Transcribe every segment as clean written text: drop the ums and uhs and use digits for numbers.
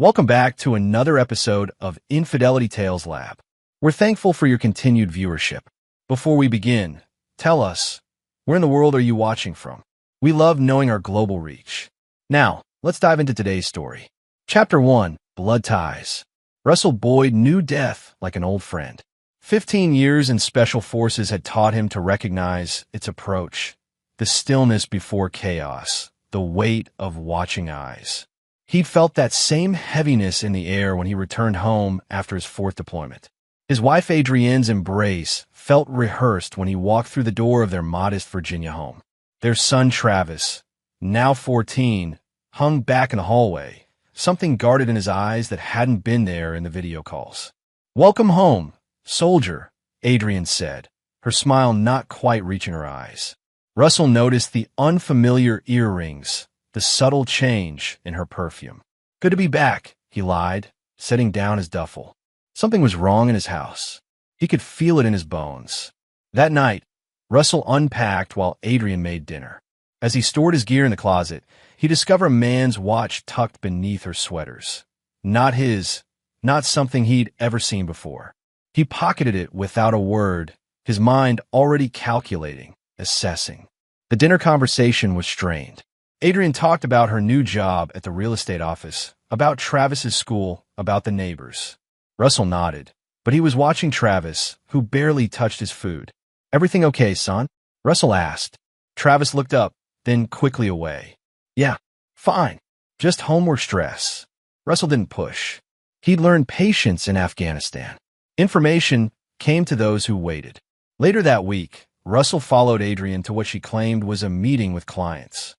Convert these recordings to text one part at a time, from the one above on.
Welcome back to another episode of Infidelity Tales Lab. We're thankful for your continued viewership. Before we begin, tell us, where in the world are you watching from? We love knowing our global reach. Now, let's dive into today's story. Chapter 1, Blood Ties. Russell Boyd knew death like an old friend. 15 years in Special Forces had taught him to recognize its approach, the stillness before chaos, the weight of watching eyes. He'd felt that same heaviness in the air when he returned home after his fourth deployment. His wife Adrienne's embrace felt rehearsed when he walked through the door of their modest Virginia home. Their son Travis, now 14, hung back in the hallway, something guarded in his eyes that hadn't been there in the video calls. "Welcome home, soldier," Adrienne said, her smile not quite reaching her eyes. Russell noticed the unfamiliar earrings, the subtle change in her perfume. "Good to be back," he lied, setting down his duffel. Something was wrong in his house. He could feel it in his bones. That night, Russell unpacked while Adrienne made dinner. As he stored his gear in the closet, he discovered a man's watch tucked beneath her sweaters. Not his, not something he'd ever seen before. He pocketed it without a word, his mind already calculating, assessing. The dinner conversation was strained. Adrienne talked about her new job at the real estate office, about Travis's school, about the neighbors. Russell nodded, but he was watching Travis, who barely touched his food. "Everything okay, son?" Russell asked. Travis looked up, then quickly away. "Yeah, fine. Just homework stress." Russell didn't push. He'd learned patience in Afghanistan. Information came to those who waited. Later that week, Russell followed Adrienne to what she claimed was a meeting with clients.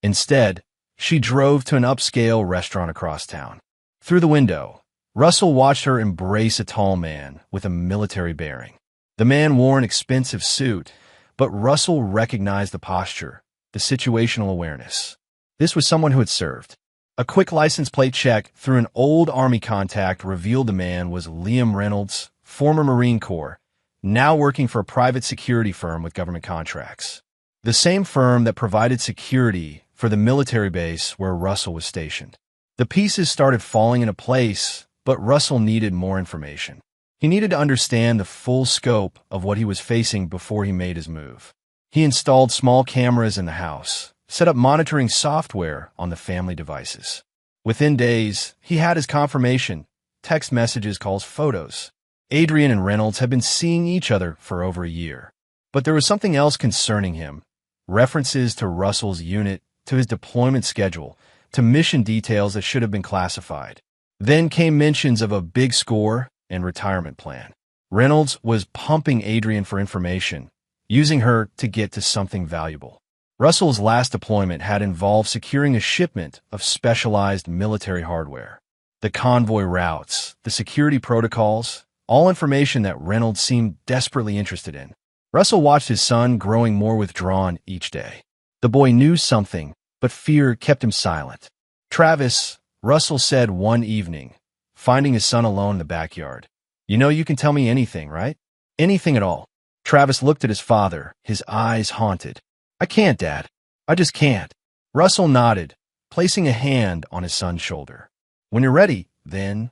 Instead, she drove to an upscale restaurant across town. Through the window, Russell watched her embrace a tall man with a military bearing. The man wore an expensive suit, but Russell recognized the posture, the situational awareness. This was someone who had served. A quick license plate check through an old Army contact revealed the man was Liam Reynolds, former Marine Corps, now working for a private security firm with government contracts. The same firm that provided security for the military base where Russell was stationed. The pieces started falling into place, but Russell needed more information. He needed to understand the full scope of what he was facing before he made his move. He installed small cameras in the house, set up monitoring software on the family devices. Within days, he had his confirmation, text messages, calls, photos. Adrienne and Reynolds had been seeing each other for over a year. But there was something else concerning him. References to Russell's unit, to his deployment schedule, to mission details that should have been classified. Then came mentions of a big score and retirement plan. Reynolds was pumping Adrienne for information, using her to get to something valuable. Russell's last deployment had involved securing a shipment of specialized military hardware. The convoy routes, the security protocols, all information that Reynolds seemed desperately interested in. Russell watched his son growing more withdrawn each day. The boy knew something, but fear kept him silent. "Travis," Russell said one evening, finding his son alone in the backyard. "You know you can tell me anything, right? Anything at all." Travis looked at his father, his eyes haunted. "I can't, Dad. I just can't." Russell nodded, placing a hand on his son's shoulder. "When you're ready, then."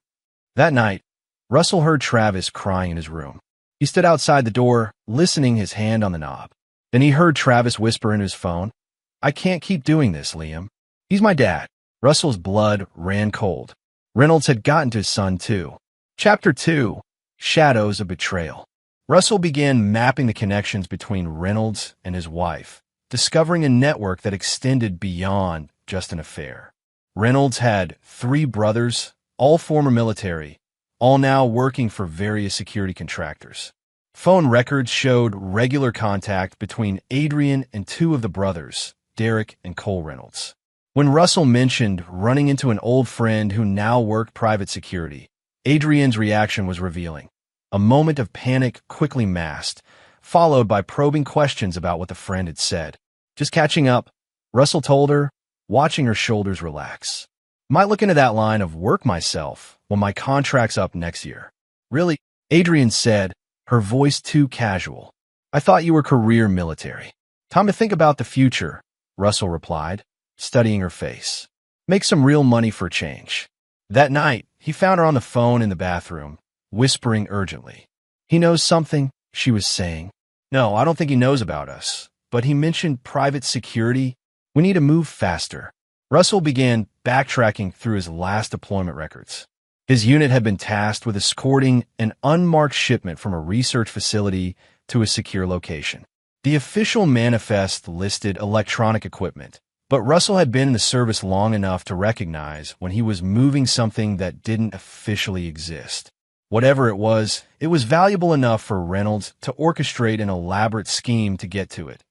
That night, Russell heard Travis crying in his room. He stood outside the door, listening, his hand on the knob. Then he heard Travis whisper into his phone, "I can't keep doing this, Liam. He's my dad." Russell's blood ran cold. Reynolds had gotten to his son, too. Chapter 2, Shadows of Betrayal. Russell began mapping the connections between Reynolds and his wife, discovering a network that extended beyond just an affair. Reynolds had 3 brothers, all former military, all now working for various security contractors. Phone records showed regular contact between Adrienne and 2 of the brothers, Derek and Cole Reynolds. When Russell mentioned running into an old friend who now worked private security, Adrienne's reaction was revealing. A moment of panic quickly masked, followed by probing questions about what the friend had said. "Just catching up," Russell told her, watching her shoulders relax. "Might look into that line of work myself when my contract's up next year." "Really?" Adrienne said, her voice too casual. "I thought you were career military." "Time to think about the future," Russell replied, studying her face. "Make some real money for a change." That night, he found her on the phone in the bathroom, whispering urgently. "He knows something," she was saying. "No, I don't think he knows about us. But he mentioned private security. We need to move faster." Russell began backtracking through his last deployment records. His unit had been tasked with escorting an unmarked shipment from a research facility to a secure location. The official manifest listed electronic equipment, but Russell had been in the service long enough to recognize when he was moving something that didn't officially exist. Whatever it was valuable enough for Reynolds to orchestrate an elaborate scheme to get to it.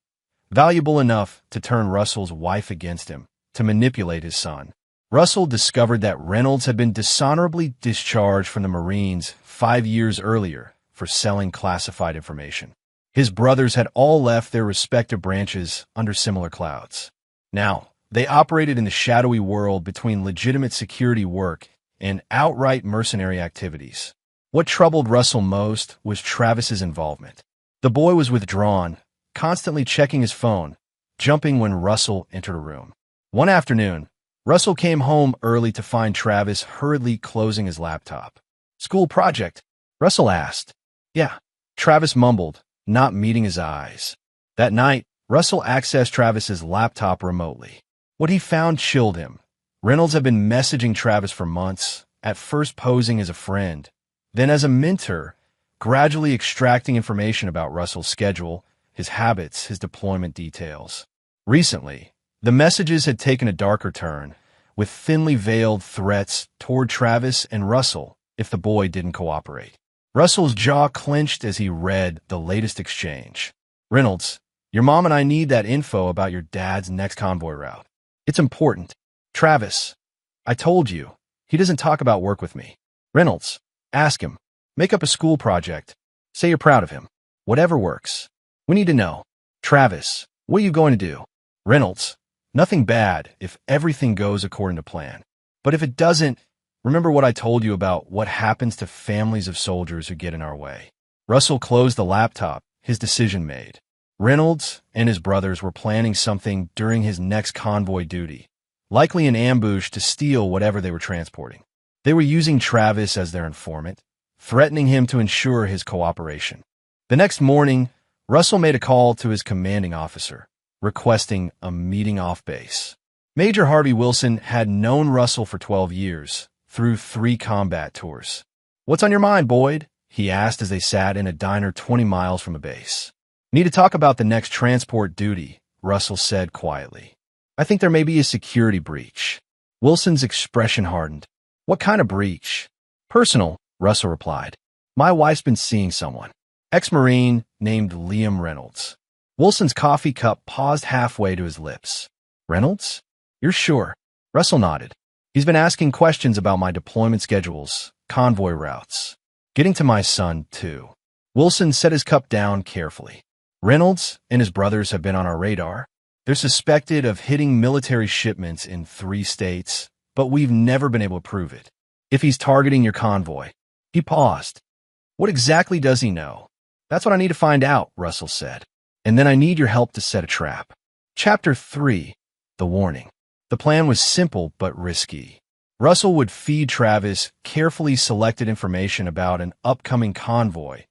Valuable enough to turn Russell's wife against him, to manipulate his son. Russell discovered that Reynolds had been dishonorably discharged from the Marines 5 years earlier for selling classified information. His brothers had all left their respective branches under similar clouds. Now, they operated in the shadowy world between legitimate security work and outright mercenary activities. What troubled Russell most was Travis's involvement. The boy was withdrawn, constantly checking his phone, jumping when Russell entered a room. One afternoon, Russell came home early to find Travis hurriedly closing his laptop. "School project?" Russell asked. "Yeah," Travis mumbled, not meeting his eyes. That night, Russell accessed Travis's laptop remotely. What he found chilled him. Reynolds had been messaging Travis for months, at first posing as a friend, then as a mentor, gradually extracting information about Russell's schedule, his habits, his deployment details. Recently, the messages had taken a darker turn, with thinly veiled threats toward Travis and Russell if the boy didn't cooperate. Russell's jaw clenched as he read the latest exchange. "Reynolds, your mom and I need that info about your dad's next convoy route. It's important." "Travis, I told you, he doesn't talk about work with me." "Reynolds, ask him. Make up a school project. Say you're proud of him. Whatever works. We need to know." "Travis, what are you going to do?" "Reynolds, nothing bad if everything goes according to plan. But if it doesn't, remember what I told you about what happens to families of soldiers who get in our way." Russell closed the laptop, his decision made. Reynolds and his brothers were planning something during his next convoy duty, likely an ambush to steal whatever they were transporting. They were using Travis as their informant, threatening him to ensure his cooperation. The next morning, Russell made a call to his commanding officer, requesting a meeting off base. Major Harvey Wilson had known Russell for 12 years, through 3 combat tours. "What's on your mind, Boyd?" he asked as they sat in a diner 20 miles from a base. "Need to talk about the next transport duty," Russell said quietly. "I think there may be a security breach." Wilson's expression hardened. "What kind of breach?" "Personal," Russell replied. "My wife's been seeing someone. Ex-Marine named Liam Reynolds." Wilson's coffee cup paused halfway to his lips. "Reynolds? You're sure?" Russell nodded. "He's been asking questions about my deployment schedules, convoy routes. Getting to my son, too." Wilson set his cup down carefully. "Reynolds and his brothers have been on our radar. They're suspected of hitting military shipments in 3 states, but we've never been able to prove it. If he's targeting your convoy." He paused. "What exactly does he know?" "That's what I need to find out," Russell said. "And then I need your help to set a trap." Chapter 3. The Warning. The plan was simple but risky. Russell would feed Travis carefully selected information about an upcoming convoy,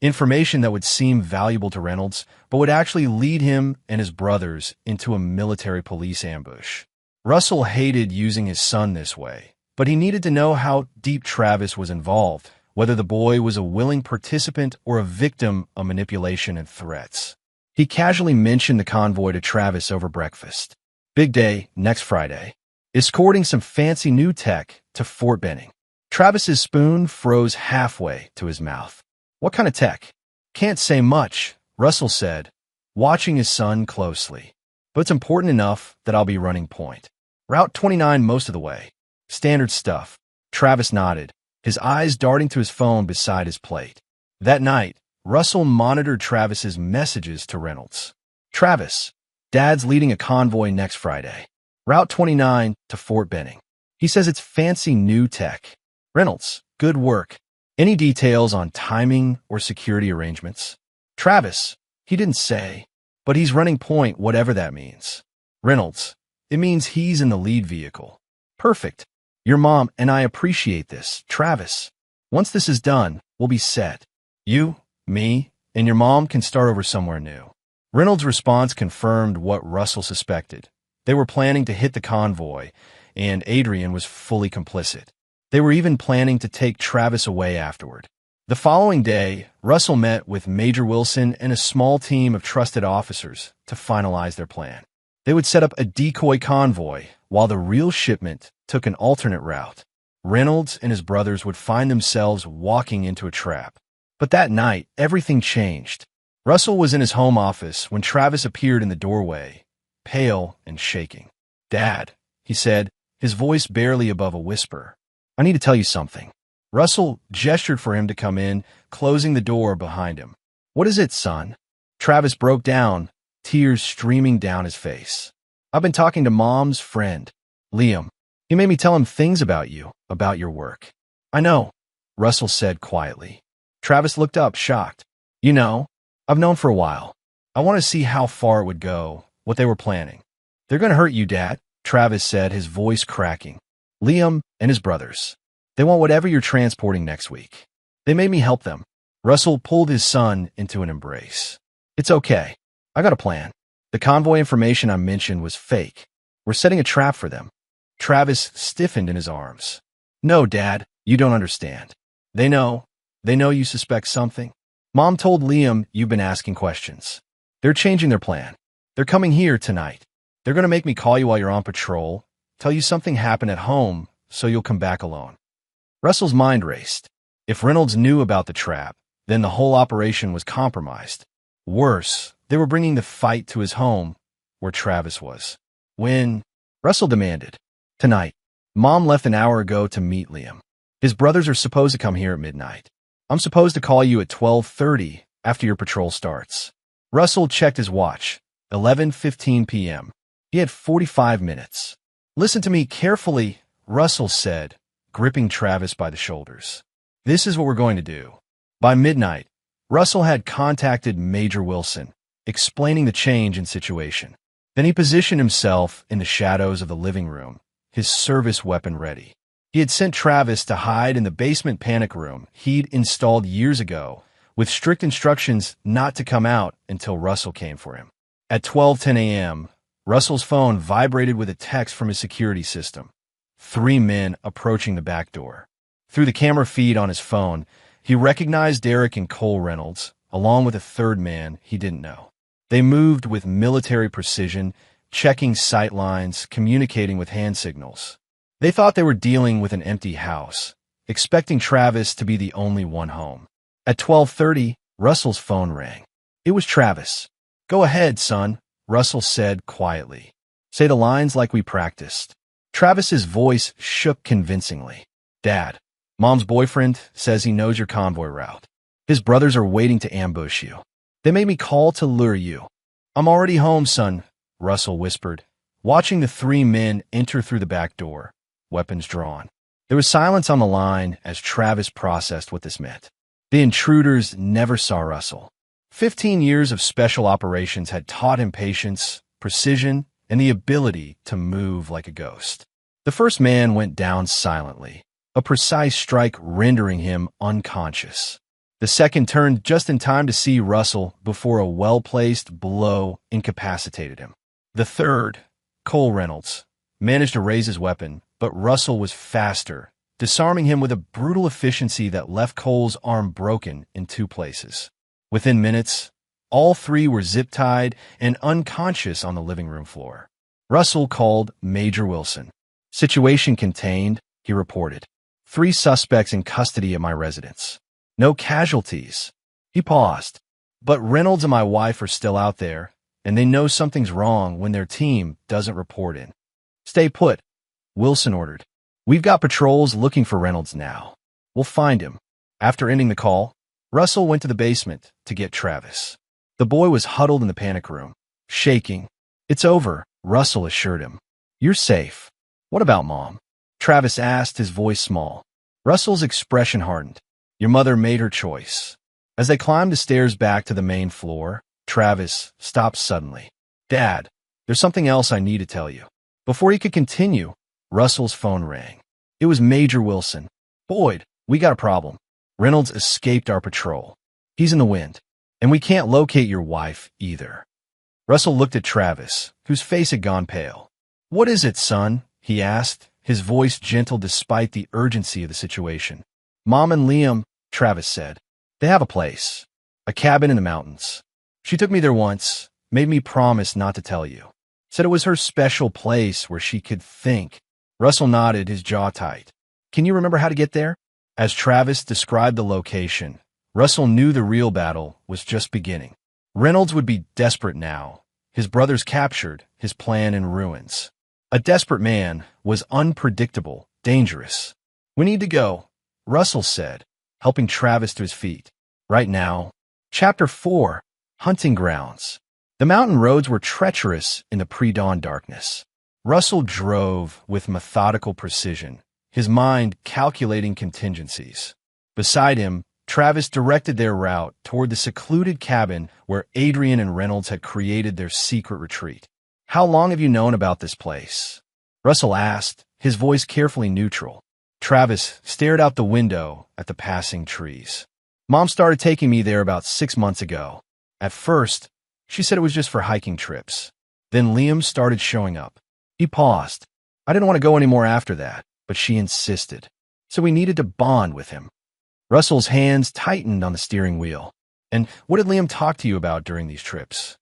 information that would seem valuable to Reynolds, but would actually lead him and his brothers into a military police ambush. Russell hated using his son this way, but he needed to know how deep Travis was involved, whether the boy was a willing participant or a victim of manipulation and threats. He casually mentioned the convoy to Travis over breakfast. "Big day, next Friday. Escorting some fancy new tech to Fort Benning." Travis's spoon froze halfway to his mouth. "What kind of tech?" "Can't say much," Russell said, watching his son closely. "But it's important enough that I'll be running point. Route 29 most of the way. Standard stuff." Travis nodded, his eyes darting to his phone beside his plate. That night, Russell monitored Travis's messages to Reynolds. "Travis, Dad's leading a convoy next Friday. Route 29 to Fort Benning. He says it's fancy new tech." "Reynolds, good work. Any details on timing or security arrangements?" "Travis, he didn't say, but he's running point whatever that means." "Reynolds, it means he's in the lead vehicle." "Perfect. Your mom and I appreciate this, Travis. Once this is done, we'll be set. You, me, and your mom can start over somewhere new. Reynolds' response confirmed what Russell suspected. They were planning to hit the convoy, and Adrian was fully complicit. They were even planning to take Travis away afterward. The following day, Russell met with Major Wilson and a small team of trusted officers to finalize their plan. They would set up a decoy convoy while the real shipment took an alternate route. Reynolds and his brothers would find themselves walking into a trap. But that night, everything changed. Russell was in his home office when Travis appeared in the doorway, pale and shaking. "Dad," he said, his voice barely above a whisper. "I need to tell you something." Russell gestured for him to come in, closing the door behind him. "What is it, son?" Travis broke down, tears streaming down his face. "I've been talking to Mom's friend, Liam. He made me tell him things about you, about your work." "I know," Russell said quietly. Travis looked up, shocked. "You know, I've known for a while. I want to see how far it would go, what they were planning." "They're going to hurt you, Dad," Travis said, his voice cracking. "Liam and his brothers. They want whatever you're transporting next week. They made me help them." Russell pulled his son into an embrace. "It's okay. I got a plan. The convoy information I mentioned was fake. We're setting a trap for them." Travis stiffened in his arms. "No, Dad, you don't understand. They know you suspect something. Mom told Liam you've been asking questions. They're changing their plan. They're coming here tonight. They're going to make me call you while you're on patrol, tell you something happened at home, so you'll come back alone." Russell's mind raced. If Reynolds knew about the trap, then the whole operation was compromised. Worse, they were bringing the fight to his home, where Travis was. "When?" Russell demanded. "Tonight. Mom left an hour ago to meet Liam. His brothers are supposed to come here at midnight. I'm supposed to call you at 12:30 after your patrol starts." Russell checked his watch. 11:15 p.m. He had 45 minutes. "Listen to me carefully," Russell said, gripping Travis by the shoulders. "This is what we're going to do." By midnight, Russell had contacted Major Wilson, explaining the change in situation. Then he positioned himself in the shadows of the living room, his service weapon ready. He had sent Travis to hide in the basement panic room he'd installed years ago, with strict instructions not to come out until Russell came for him. At 12:10 a.m., Russell's phone vibrated with a text from his security system. 3 men approaching the back door. Through the camera feed on his phone, he recognized Derek and Cole Reynolds, along with a third man he didn't know. They moved with military precision, checking sight lines, communicating with hand signals. They thought they were dealing with an empty house, expecting Travis to be the only one home. At 12:30, Russell's phone rang. It was Travis. "Go ahead, son," Russell said quietly. "Say the lines like we practiced." Travis's voice shook convincingly. "Dad, Mom's boyfriend says he knows your convoy route. His brothers are waiting to ambush you. They made me call to lure you." "I'm already home, son," Russell whispered, watching the 3 men enter through the back door, weapons drawn. There was silence on the line as Travis processed what this meant. The intruders never saw Russell. 15 years of special operations had taught him patience, precision, and the ability to move like a ghost. The first man went down silently, a precise strike rendering him unconscious. The second turned just in time to see Russell before a well-placed blow incapacitated him. The third, Cole Reynolds, managed to raise his weapon, but Russell was faster, disarming him with a brutal efficiency that left Cole's arm broken in 2 places. Within minutes, all 3 were zip-tied and unconscious on the living room floor. Russell called Major Wilson. "Situation contained," he reported. 3 suspects in custody at my residence. No casualties." He paused. "But Reynolds and my wife are still out there, and they know something's wrong when their team doesn't report in." "Stay put," Wilson ordered. "We've got patrols looking for Reynolds now. We'll find him." After ending the call, Russell went to the basement to get Travis. The boy was huddled in the panic room, shaking. "It's over," Russell assured him. "You're safe." "What about Mom?" Travis asked, his voice small. Russell's expression hardened. "Your mother made her choice." As they climbed the stairs back to the main floor, Travis stopped suddenly. "Dad, there's something else I need to tell you." Before he could continue, Russell's phone rang. It was Major Wilson. Boyd, we got a problem. Reynolds escaped our patrol. He's in the wind. And we can't locate your wife either. Russell looked at Travis, whose face had gone pale. What is it, son? He asked, his voice gentle despite the urgency of the situation. Mom and Liam, Travis said. They have a place. A cabin in the mountains. She took me there once, made me promise not to tell you. Said it was her special place where she could think. Russell nodded, his jaw tight. Can you remember how to get there? As Travis described the location, Russell knew the real battle was just beginning. Reynolds would be desperate now. His brothers captured, his plan in ruins. A desperate man was unpredictable, dangerous. We need to go, Russell said, helping Travis to his feet. Right now. Chapter 4. Hunting Grounds. The mountain roads were treacherous in the pre-dawn darkness. Russell drove with methodical precision, his mind calculating contingencies. Beside him, Travis directed their route toward the secluded cabin where Adrian and Reynolds had created their secret retreat. How long have you known about this place? Russell asked, his voice carefully neutral. Travis stared out the window at the passing trees. Mom started taking me there about 6 months ago. At first, she said it was just for hiking trips. Then Liam started showing up. He paused. I didn't want to go anymore after that, but she insisted. So we needed to bond with him. Russell's hands tightened on the steering wheel. And what did Liam talk to you about during these trips?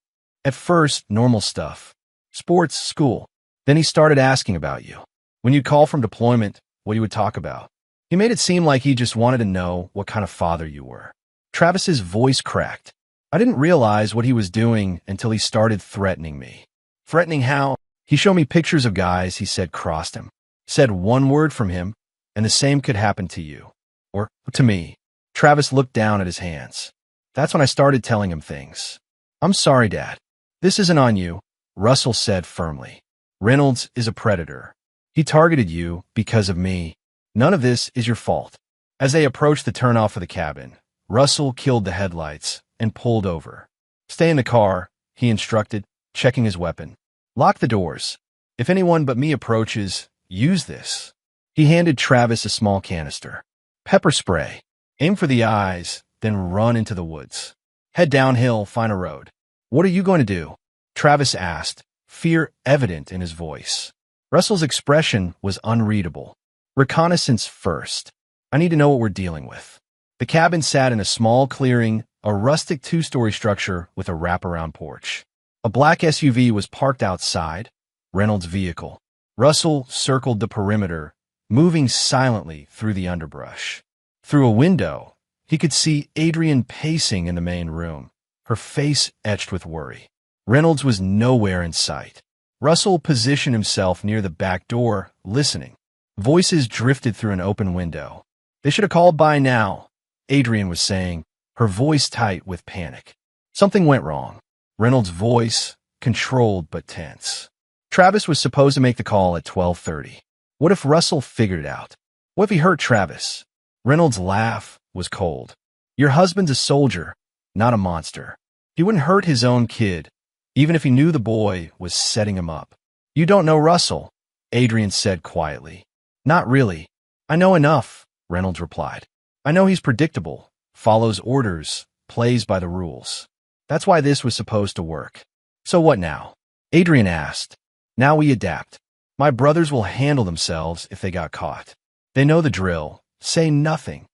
At first, normal stuff. Sports, school. Then he started asking about you. When you'd call from deployment, what you would talk about. He made it seem like he just wanted to know what kind of father you were. Travis's voice cracked. I didn't realize what he was doing until he started threatening me. Threatening how? He showed me pictures of guys he said crossed him. Said one word from him, and the same could happen to you. Or to me. Travis looked down at his hands. That's when I started telling him things. I'm sorry, Dad. This isn't on you, Russell said firmly. Reynolds is a predator. He targeted you because of me. None of this is your fault. As they approached the turnoff of the cabin, Russell killed the headlights and pulled over. Stay in the car, he instructed, checking his weapon. Lock the doors. If anyone but me approaches, use this. He handed Travis a small canister. Pepper spray. Aim for the eyes, then run into the woods. Head downhill, find a road. What are you going to do? Travis asked, fear evident in his voice. Russell's expression was unreadable. Reconnaissance first. I need to know what we're dealing with. The cabin sat in a small clearing, a rustic 2-story structure with a wraparound porch. A black SUV was parked outside, Reynolds' vehicle. Russell circled the perimeter, moving silently through the underbrush. Through a window, he could see Adrian pacing in the main room, her face etched with worry. Reynolds was nowhere in sight. Russell positioned himself near the back door, listening. Voices drifted through an open window. They should have called by now, Adrian was saying, her voice tight with panic. Something went wrong. Reynolds' voice, controlled but tense. Travis was supposed to make the call at 12:30. What if Russell figured it out? What if he hurt Travis? Reynolds' laugh was cold. Your husband's a soldier, not a monster. He wouldn't hurt his own kid, even if he knew the boy was setting him up. You don't know Russell, Adrian said quietly. Not really. I know enough, Reynolds replied. I know he's predictable, follows orders, plays by the rules. That's why this was supposed to work. So what now? Adrian asked. Now we adapt. My brothers will handle themselves if they got caught. They know the drill. Say nothing.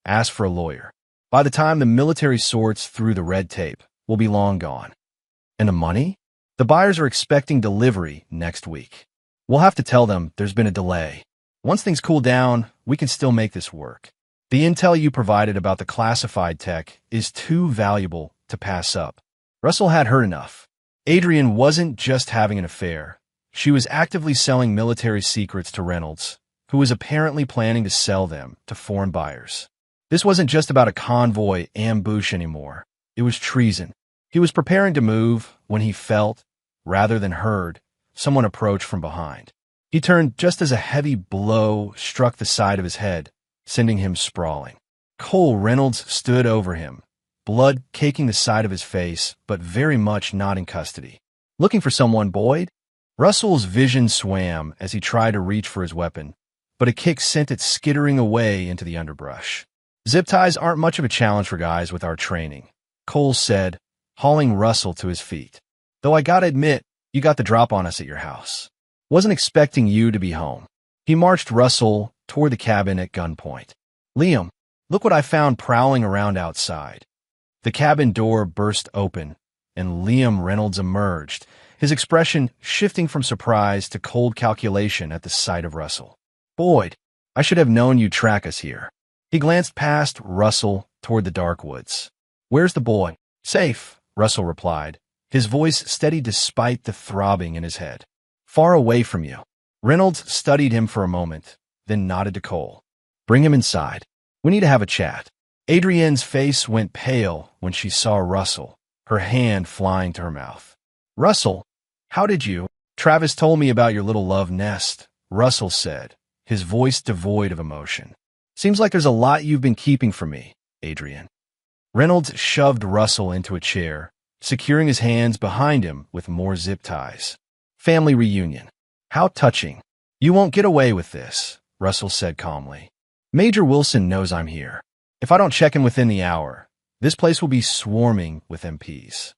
Ask for a lawyer. By the time the military sorts through the red tape, we'll be long gone. And the money? The buyers are expecting delivery next week. We'll have to tell them there's been a delay. Once things cool down, we can still make this work. The intel you provided about the classified tech is too valuable to pass up. Russell had heard enough. Adrian wasn't just having an affair. She was actively selling military secrets to Reynolds, who was apparently planning to sell them to foreign buyers. This wasn't just about a convoy ambush anymore. It was treason. He was preparing to move when he felt, rather than heard, someone approach from behind. He turned just as a heavy blow struck the side of his head, sending him sprawling. Cole Reynolds stood over him, blood caking the side of his face, but very much not in custody. Looking for someone, Boyd? Russell's vision swam as he tried to reach for his weapon, but a kick sent it skittering away into the underbrush. Zip ties aren't much of a challenge for guys with our training, Cole said, hauling Russell to his feet. Though I gotta admit, you got the drop on us at your house. Wasn't expecting you to be home. He marched Russell toward the cabin at gunpoint. Liam, look what I found prowling around outside. The cabin door burst open, and Liam Reynolds emerged, his expression shifting from surprise to cold calculation at the sight of Russell. Boyd, I should have known you'd track us here. He glanced past Russell toward the dark woods. Where's the boy? Safe, Russell replied, his voice steady despite the throbbing in his head. Far away from you. Reynolds studied him for a moment, then nodded to Cole. Bring him inside. We need to have a chat. Adrienne's face went pale when she saw Russell, her hand flying to her mouth. Russell, how did you? Travis told me about your little love nest, Russell said, his voice devoid of emotion. Seems like there's a lot you've been keeping from me, Adrienne. Reynolds shoved Russell into a chair, securing his hands behind him with more zip ties. Family reunion. How touching. You won't get away with this, Russell said calmly. Major Wilson knows I'm here. If I don't check in within the hour, this place will be swarming with MPs.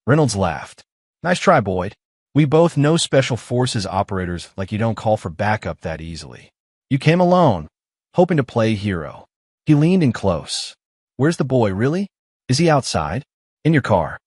Reynolds laughed. Nice try, Boyd. We both know special forces operators like you don't call for backup that easily. You came alone, hoping to play hero. He leaned in close. Where's the boy, really? Is he outside? In your car.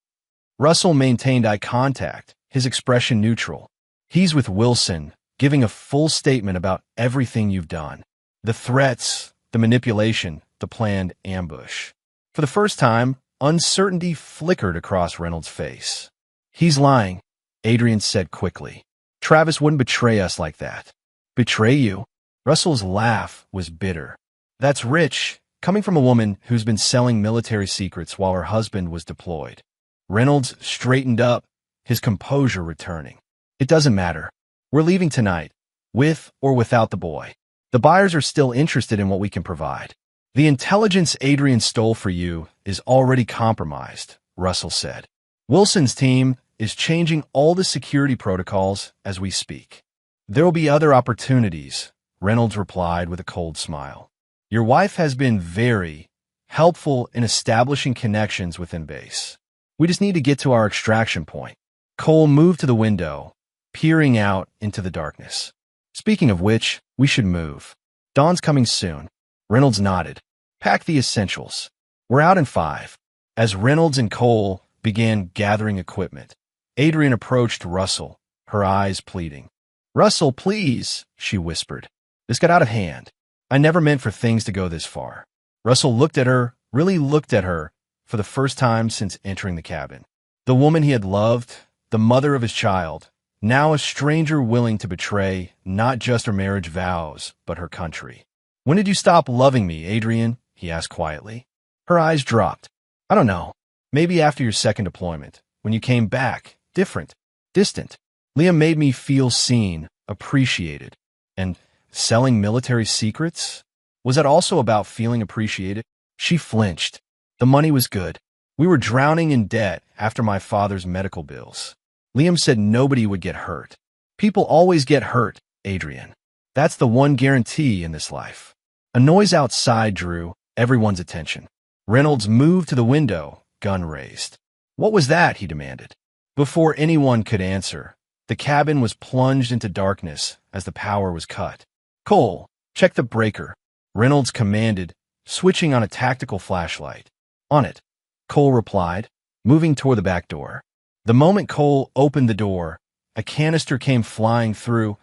Russell maintained eye contact, his expression neutral. He's with Wilson, giving a full statement about everything you've done. The threats, the manipulation, the planned ambush. For the first time, uncertainty flickered across Reynolds' face. He's lying, Adrienne said quickly. Travis wouldn't betray us like that. Betray you? Russell's laugh was bitter. That's rich, coming from a woman who's been selling military secrets while her husband was deployed. Reynolds straightened up, his composure returning. It doesn't matter. We're leaving tonight, with or without the boy. The buyers are still interested in what we can provide. The intelligence Adrienne stole for you is already compromised, Russell said. Wilson's team is changing all the security protocols as we speak. There will be other opportunities, Reynolds replied with a cold smile. Your wife has been very helpful in establishing connections within base. We just need to get to our extraction point. Cole moved to the window, peering out into the darkness. Speaking of which, we should move. Dawn's coming soon. Reynolds nodded. Pack the essentials. We're out in 5. As Reynolds and Cole began gathering equipment, Adrienne approached Russell, her eyes pleading. Russell, please, she whispered. This got out of hand. I never meant for things to go this far. Russell looked at her, really looked at her, for the first time since entering the cabin. The woman he had loved, the mother of his child, now a stranger willing to betray not just her marriage vows, but her country. When did you stop loving me, Adrienne? He asked quietly. Her eyes dropped. I don't know. Maybe after your second deployment, when you came back, different, distant. Liam made me feel seen, appreciated. And selling military secrets? Was that also about feeling appreciated? She flinched. The money was good. We were drowning in debt after my father's medical bills. Liam said nobody would get hurt. People always get hurt, Adrienne. That's the one guarantee in this life. A noise outside drew everyone's attention. Reynolds moved to the window, gun raised. What was that? He demanded. Before anyone could answer, the cabin was plunged into darkness as the power was cut. Cole, check the breaker, Reynolds commanded, switching on a tactical flashlight. On it, Cole replied, moving toward the back door. The moment Cole opened the door, a canister came flying through,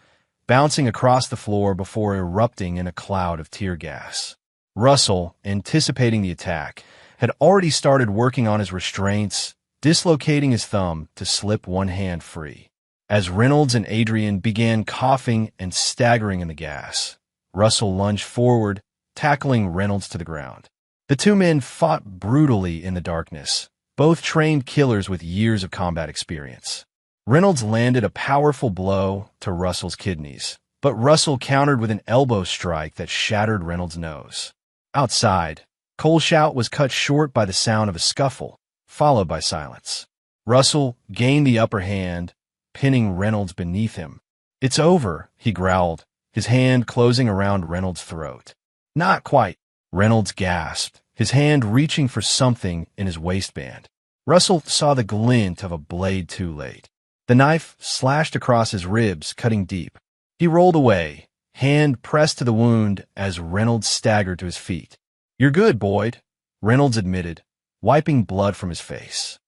bouncing across the floor before erupting in a cloud of tear gas. Russell, anticipating the attack, had already started working on his restraints, dislocating his thumb to slip one hand free. As Reynolds and Adrienne began coughing and staggering in the gas, Russell lunged forward, tackling Reynolds to the ground. The two men fought brutally in the darkness, both trained killers with years of combat experience. Reynolds landed a powerful blow to Russell's kidneys, but Russell countered with an elbow strike that shattered Reynolds' nose. Outside, Cole's shout was cut short by the sound of a scuffle, followed by silence. Russell gained the upper hand, pinning Reynolds beneath him. It's over, he growled, his hand closing around Reynolds' throat. Not quite, Reynolds gasped, his hand reaching for something in his waistband. Russell saw the glint of a blade too late. The knife slashed across his ribs, cutting deep. He rolled away, hand pressed to the wound as Reynolds staggered to his feet. "You're good, Boyd," Reynolds admitted, wiping blood from his face.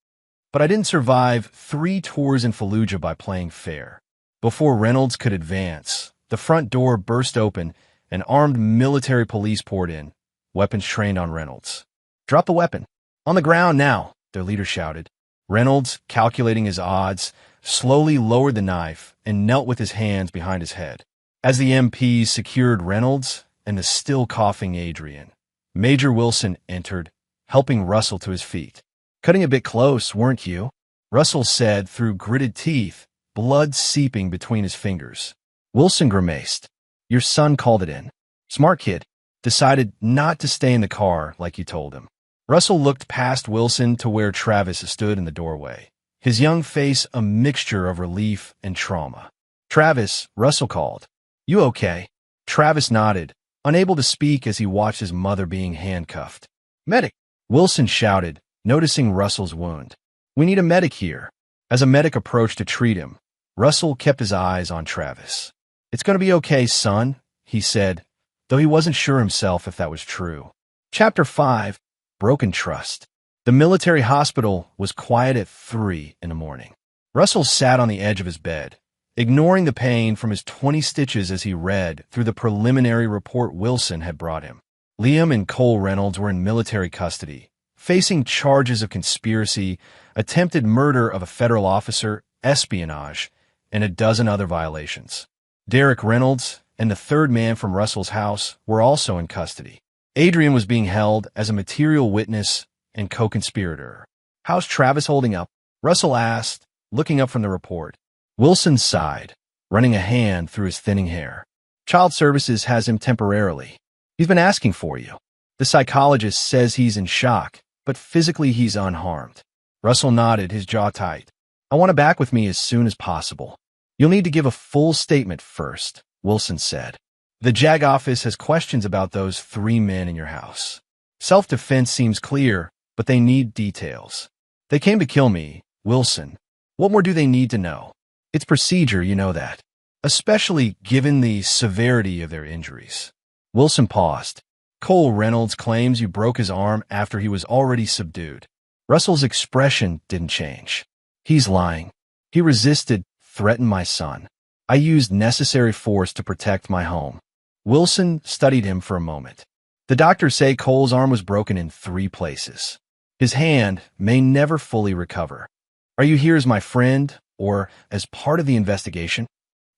"But I didn't survive 3 tours in Fallujah by playing fair." Before Reynolds could advance, the front door burst open and armed military police poured in, weapons trained on Reynolds. "Drop the weapon. On the ground now," their leader shouted. Reynolds, calculating his odds, slowly lowered the knife and knelt with his hands behind his head. As the MPs secured Reynolds and the still coughing Adrian, Major Wilson entered, helping Russell to his feet. "Cutting a bit close, weren't you?" Russell said through gritted teeth, blood seeping between his fingers. Wilson grimaced. "Your son called it in. Smart kid. Decided not to stay in the car like you told him." Russell looked past Wilson to where Travis stood in the doorway, his young face a mixture of relief and trauma. "Travis," Russell called. "You okay?" Travis nodded, unable to speak as he watched his mother being handcuffed. "Medic!" Wilson shouted, noticing Russell's wound. "We need a medic here." As a medic approached to treat him, Russell kept his eyes on Travis. "It's going to be okay, son," he said, though he wasn't sure himself if that was true. Chapter 5. Broken Trust. The military hospital was quiet at 3 in the morning. Russell sat on the edge of his bed, ignoring the pain from his 20 stitches as he read through the preliminary report Wilson had brought him. Liam and Cole Reynolds were in military custody, facing charges of conspiracy, attempted murder of a federal officer, espionage, and a dozen other violations. Derek Reynolds and the third man from Russell's house were also in custody. Adrian was being held as a material witness and co-conspirator. "How's Travis holding up?" Russell asked, looking up from the report. Wilson sighed, running a hand through his thinning hair. "Child Services has him temporarily. He's been asking for you. The psychologist says he's in shock, but physically he's unharmed." Russell nodded, his jaw tight. "I want him back with me as soon as possible." "You'll need to give a full statement first," Wilson said. "The JAG office has questions about those 3 men in your house. Self-defense seems clear, but they need details." "They came to kill me, Wilson. What more do they need to know? It's procedure, you know that. Especially given the severity of their injuries." Wilson paused. "Cole Reynolds claims you broke his arm after he was already subdued." Russell's expression didn't change. "He's lying. He resisted, threatened my son. I used necessary force to protect my home." Wilson studied him for a moment. "The doctors say Cole's arm was broken in 3 places. His hand may never fully recover. Are you here as my friend or as part of the investigation?"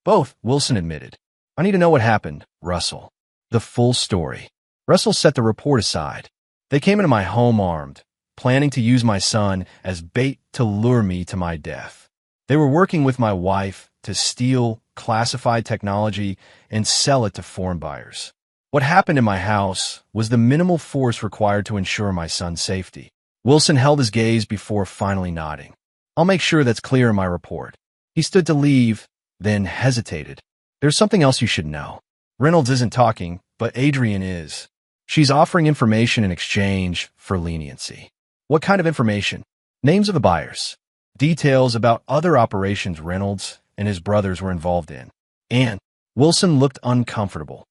"Both," Wilson admitted. "I need to know what happened, Russell. The full story." Russell set the report aside. "They came into my home armed, planning to use my son as bait to lure me to my death. They were working with my wife to steal classified technology and sell it to foreign buyers. What happened in my house was the minimal force required to ensure my son's safety." Wilson held his gaze before finally nodding. "I'll make sure that's clear in my report." He stood to leave, then hesitated. "There's something else you should know. Reynolds isn't talking, but Adrian is. She's offering information in exchange for leniency." "What kind of information?" "Names of the buyers. Details about other operations Reynolds and his brothers were involved in." "And?" Wilson looked uncomfortable.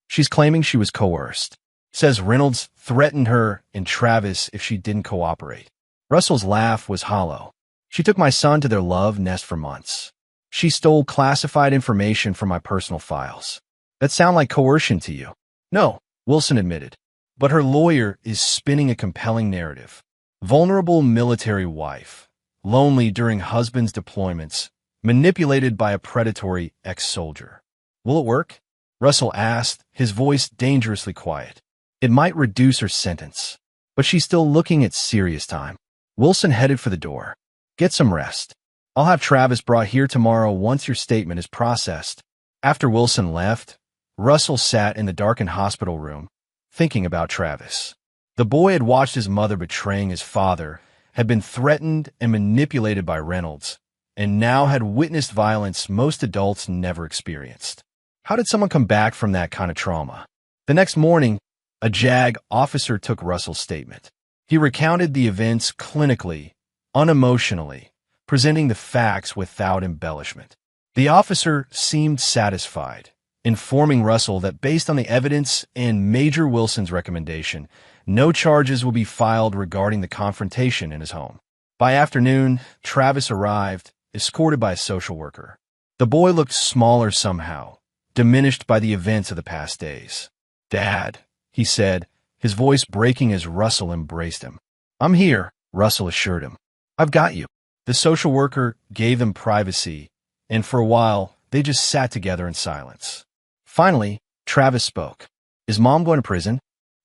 "She's claiming she was coerced. Says Reynolds threatened her and Travis if she didn't cooperate." Russell's laugh was hollow. "She took my son to their love nest for months. She stole classified information from my personal files." "That sound like coercion to you?" "No," Wilson admitted. "But her lawyer is spinning a compelling narrative. Vulnerable military wife, lonely during husband's deployments, manipulated by a predatory ex-soldier. Will it work?" Russell asked, his voice dangerously quiet. "It might reduce her sentence, but she's still looking at serious time." Wilson headed for the door. "Get some rest. I'll have Travis brought here tomorrow once your statement is processed." After Wilson left, Russell sat in the darkened hospital room, thinking about Travis. The boy had watched his mother betraying his father, had been threatened and manipulated by Reynolds, and now had witnessed violence most adults never experienced. How did someone come back from that kind of trauma? The next morning, a JAG officer took Russell's statement. He recounted the events clinically, unemotionally, presenting the facts without embellishment. The officer seemed satisfied, informing Russell that based on the evidence and Major Wilson's recommendation, no charges will be filed regarding the confrontation in his home. By afternoon, Travis arrived, escorted by a social worker. The boy looked smaller somehow, diminished by the events of the past days. "Dad," he said, his voice breaking as Russell embraced him. "I'm here," Russell assured him. "I've got you." The social worker gave them privacy, and for a while, they just sat together in silence. Finally, Travis spoke. "Is Mom going to prison?"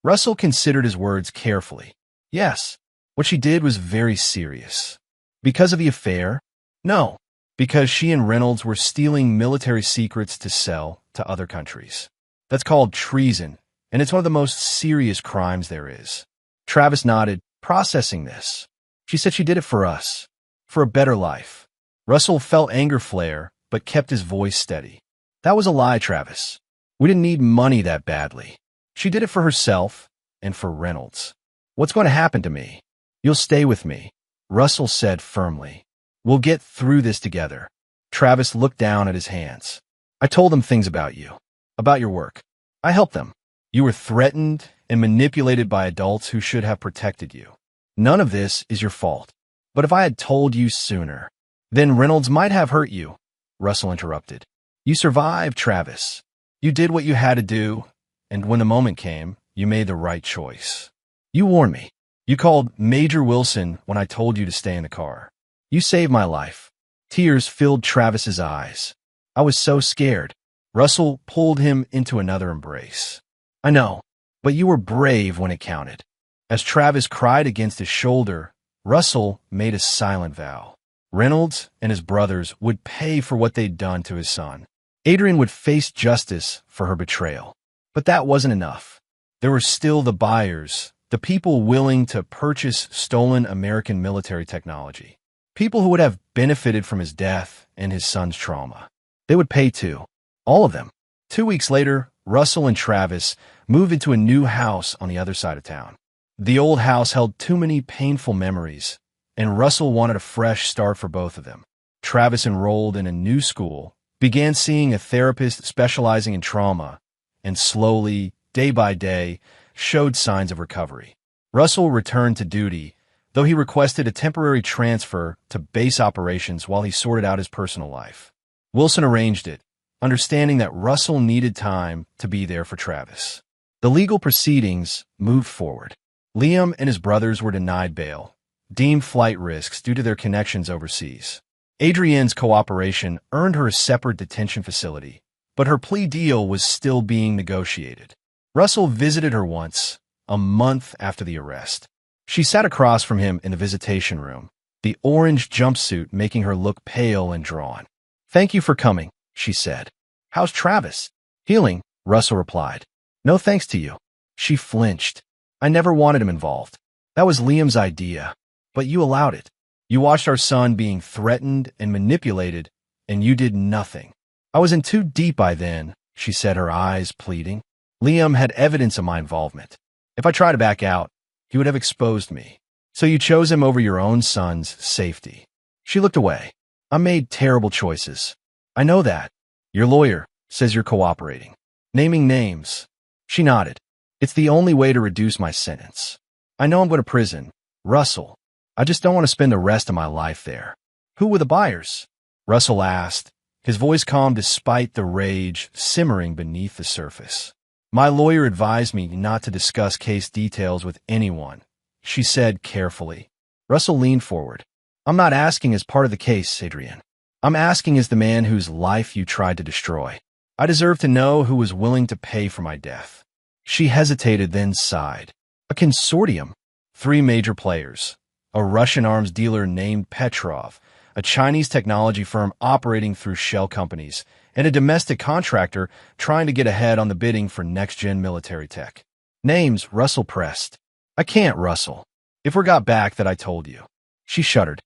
Russell considered his words carefully. "Yes. What she did was very serious." "Because of the affair?" "No. Because she and Reynolds were stealing military secrets to sell to other countries. That's called treason, and it's one of the most serious crimes there is." Travis nodded, processing this. "She said she did it for us, for a better life." Russell felt anger flare, but kept his voice steady. "That was a lie, Travis. We didn't need money that badly. She did it for herself and for Reynolds. What's going to happen to me?" "You'll stay with me," Russell said firmly. "We'll get through this together." Travis looked down at his hands. "I told them things about you, about your work. I helped them. You were threatened and manipulated by adults who should have protected you. None of this is your fault. But if I had told you sooner, then Reynolds might have hurt you," Russell interrupted. "You survived, Travis. You did what you had to do, and when the moment came, you made the right choice. You warned me. You called Major Wilson when I told you to stay in the car. You saved my life." Tears filled Travis's eyes. "I was so scared." Russell pulled him into another embrace. "I know, but you were brave when it counted." As Travis cried against his shoulder, Russell made a silent vow. Reynolds and his brothers would pay for what they'd done to his son. Adrian would face justice for her betrayal. But that wasn't enough. There were still the buyers, the people willing to purchase stolen American military technology. People who would have benefited from his death and his son's trauma. They would pay too. All of them. 2 weeks later, Russell and Travis moved into a new house on the other side of town. The old house held too many painful memories, and Russell wanted a fresh start for both of them. Travis enrolled in a new school, began seeing a therapist specializing in trauma, and slowly, day by day, showed signs of recovery. Russell returned to duty, though he requested a temporary transfer to base operations while he sorted out his personal life. Wilson arranged it, understanding that Russell needed time to be there for Travis. The legal proceedings moved forward. Liam and his brothers were denied bail, deemed flight risks due to their connections overseas. Adrienne's cooperation earned her a separate detention facility, but her plea deal was still being negotiated. Russell visited her once, a month after the arrest. She sat across from him in the visitation room, the orange jumpsuit making her look pale and drawn. "Thank you for coming," she said. "How's Travis?" "Healing," Russell replied. "No thanks to you." She flinched. "I never wanted him involved. That was Liam's idea, but you allowed it. You watched our son being threatened and manipulated, and you did nothing." "I was in too deep by then," she said, her eyes pleading. "Liam had evidence of my involvement. If I tried to back out, he would have exposed me. So you chose him over your own son's safety." She looked away. "I made terrible choices. I know that. Your lawyer says you're cooperating." Naming names. She nodded. "It's the only way to reduce my sentence. I know I'm going to prison. Russell. I just don't want to spend the rest of my life there." "Who were the buyers?" Russell asked, his voice calm despite the rage simmering beneath the surface. "My lawyer advised me not to discuss case details with anyone," she said carefully. Russell leaned forward. "I'm not asking as part of the case, Adrian. I'm asking as the man whose life you tried to destroy. I deserve to know who was willing to pay for my death." She hesitated, then sighed. "A consortium. 3 major players. A Russian arms dealer named Petrov, a Chinese technology firm operating through shell companies, and a domestic contractor trying to get ahead on the bidding for next-gen military tech." "Names," Russell pressed. "I can't, Russell. If we got back that I told you." She shuddered.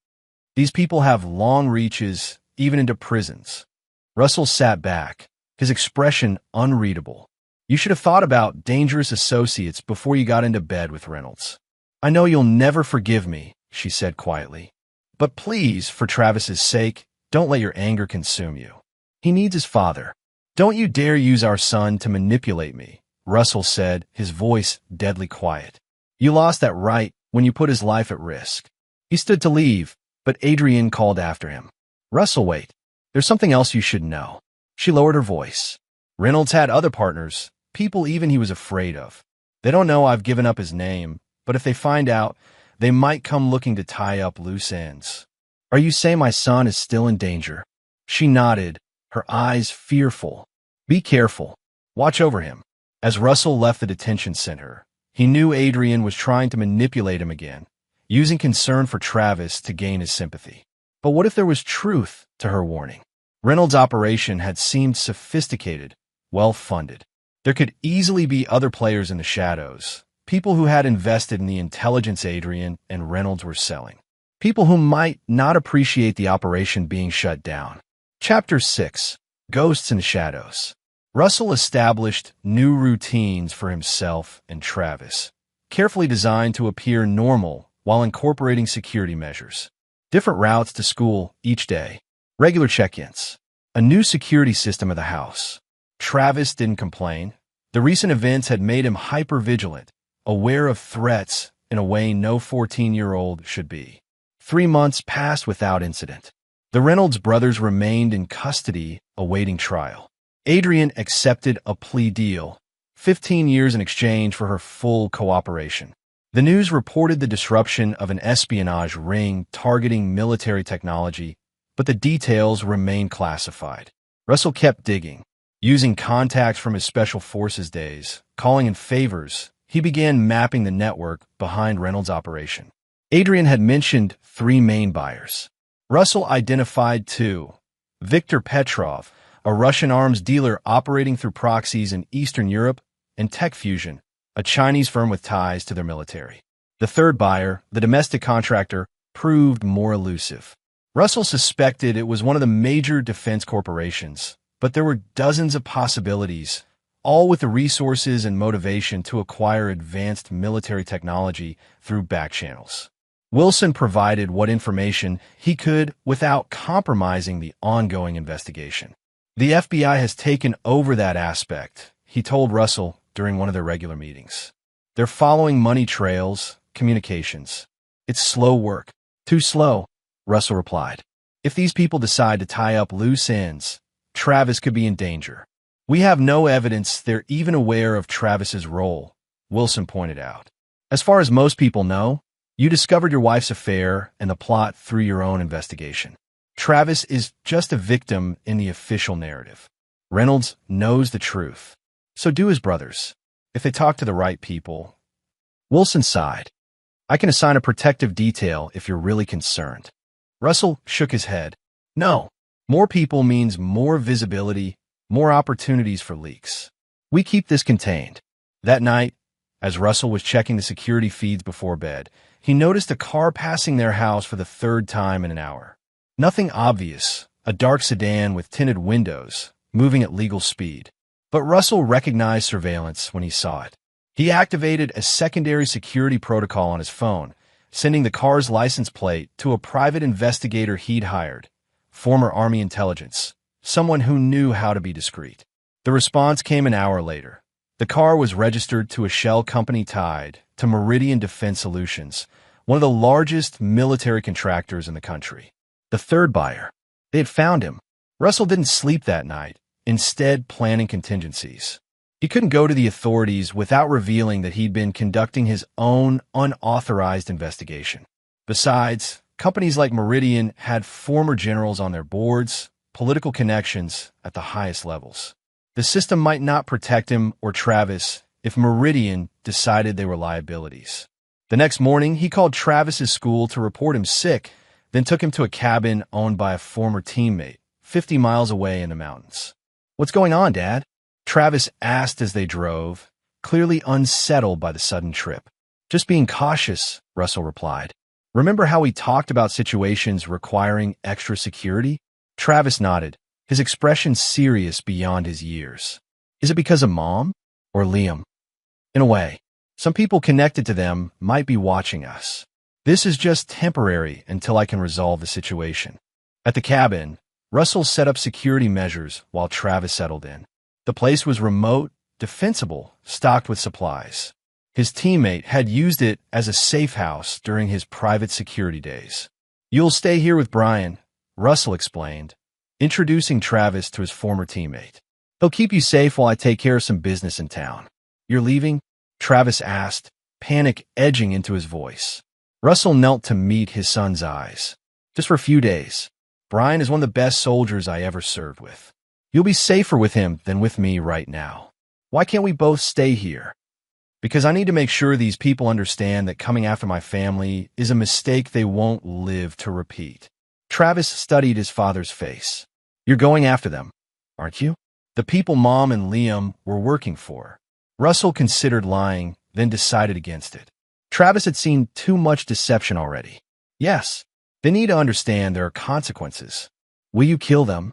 "These people have long reaches, even into prisons." Russell sat back, his expression unreadable. You should have thought about dangerous associates before you got into bed with Reynolds. I know you'll never forgive me, she said quietly. But please, for Travis's sake, don't let your anger consume you. He needs his father. Don't you dare use our son to manipulate me, Russell said, his voice deadly quiet. You lost that right when you put his life at risk. He stood to leave, but Adrienne called after him. Russell, wait. There's something else you should know. She lowered her voice. Reynolds had other partners, people even he was afraid of. They don't know I've given up his name, but if they find out, they might come looking to tie up loose ends. Are you saying my son is still in danger? She nodded, her eyes fearful. Be careful. Watch over him. As Russell left the detention center, he knew Adrienne was trying to manipulate him again, using concern for Travis to gain his sympathy. But what if there was truth to her warning? Reynolds' operation had seemed sophisticated, well-funded. There could easily be other players in the shadows, people who had invested in the intelligence Adrienne and Reynolds were selling. People who might not appreciate the operation being shut down. Chapter 6. Ghosts and Shadows. Russell established new routines for himself and Travis, carefully designed to appear normal while incorporating security measures. Different routes to school each day. Regular check-ins. A new security system of the house. Travis didn't complain. The recent events had made him hyper-vigilant, aware of threats in a way no 14-year-old should be. 3 months passed without incident. The Reynolds brothers remained in custody, awaiting trial. Adrienne accepted a plea deal, 15 years in exchange for her full cooperation. The news reported the disruption of an espionage ring targeting military technology, but the details remained classified. Russell kept digging. Using contacts from his Special Forces days, calling in favors, he began mapping the network behind Reynolds' operation. Adrienne had mentioned 3 main buyers. Russell identified 2. Viktor Petrov, a Russian arms dealer operating through proxies in Eastern Europe, and TechFusion, a Chinese firm with ties to their military. The third buyer, the domestic contractor, proved more elusive. Russell suspected it was one of the major defense corporations, but there were dozens of possibilities, all with the resources and motivation to acquire advanced military technology through back channels. Wilson provided what information he could without compromising the ongoing investigation. The FBI has taken over that aspect, he told Russell during one of their regular meetings. They're following money trails, communications. It's slow work. Too slow, Russell replied. If these people decide to tie up loose ends, Travis could be in danger. We have no evidence they're even aware of Travis's role, Wilson pointed out. As far as most people know, you discovered your wife's affair and the plot through your own investigation. Travis is just a victim in the official narrative. Reynolds knows the truth. So do his brothers, if they talk to the right people. Wilson sighed. I can assign a protective detail if you're really concerned. Russell shook his head. No, more people means more visibility, more opportunities for leaks. We keep this contained. That night, as Russell was checking the security feeds before bed, he noticed a car passing their house for the 3rd time in an hour. Nothing obvious, a dark sedan with tinted windows, moving at legal speed. But Russell recognized surveillance when he saw it. He activated a secondary security protocol on his phone, sending the car's license plate to a private investigator he'd hired, former Army intelligence, someone who knew how to be discreet. The response came an hour later. The car was registered to a shell company tied to Meridian Defense Solutions, one of the largest military contractors in the country. The third buyer. They had found him. Russell didn't sleep that night, instead planning contingencies. He couldn't go to the authorities without revealing that he'd been conducting his own unauthorized investigation. Besides, companies like Meridian had former generals on their boards, political connections at the highest levels. The system might not protect him or Travis if Meridian decided they were liabilities. The next morning, he called Travis's school to report him sick, then took him to a cabin owned by a former teammate, 50 miles away in the mountains. "What's going on, Dad?" Travis asked as they drove, clearly unsettled by the sudden trip. "Just being cautious," Russell replied. "Remember how we talked about situations requiring extra security?" Travis nodded. his expression serious beyond his years. Is it because of Mom or Liam? In a way, some people connected to them might be watching us. This is just temporary until I can resolve the situation. At the cabin, Russell set up security measures while Travis settled in. The place was remote, defensible, stocked with supplies. His teammate had used it as a safe house during his private security days. "You'll stay here with Brian," Russell explained, introducing Travis to his former teammate. "He'll keep you safe while I take care of some business in town." "You're leaving?" Travis asked, panic edging into his voice. Russell knelt to meet his son's eyes. "Just for a few days. Brian is one of the best soldiers I ever served with. You'll be safer with him than with me right now. Why can't we both stay here?" "Because I need to make sure these people understand that coming after my family is a mistake they won't live to repeat." Travis studied his father's face. "You're going after them, aren't you? The people Mom and Liam were working for." Russell considered lying, then decided against it. Travis had seen too much deception already. "Yes, they need to understand there are consequences." "Will you kill them?"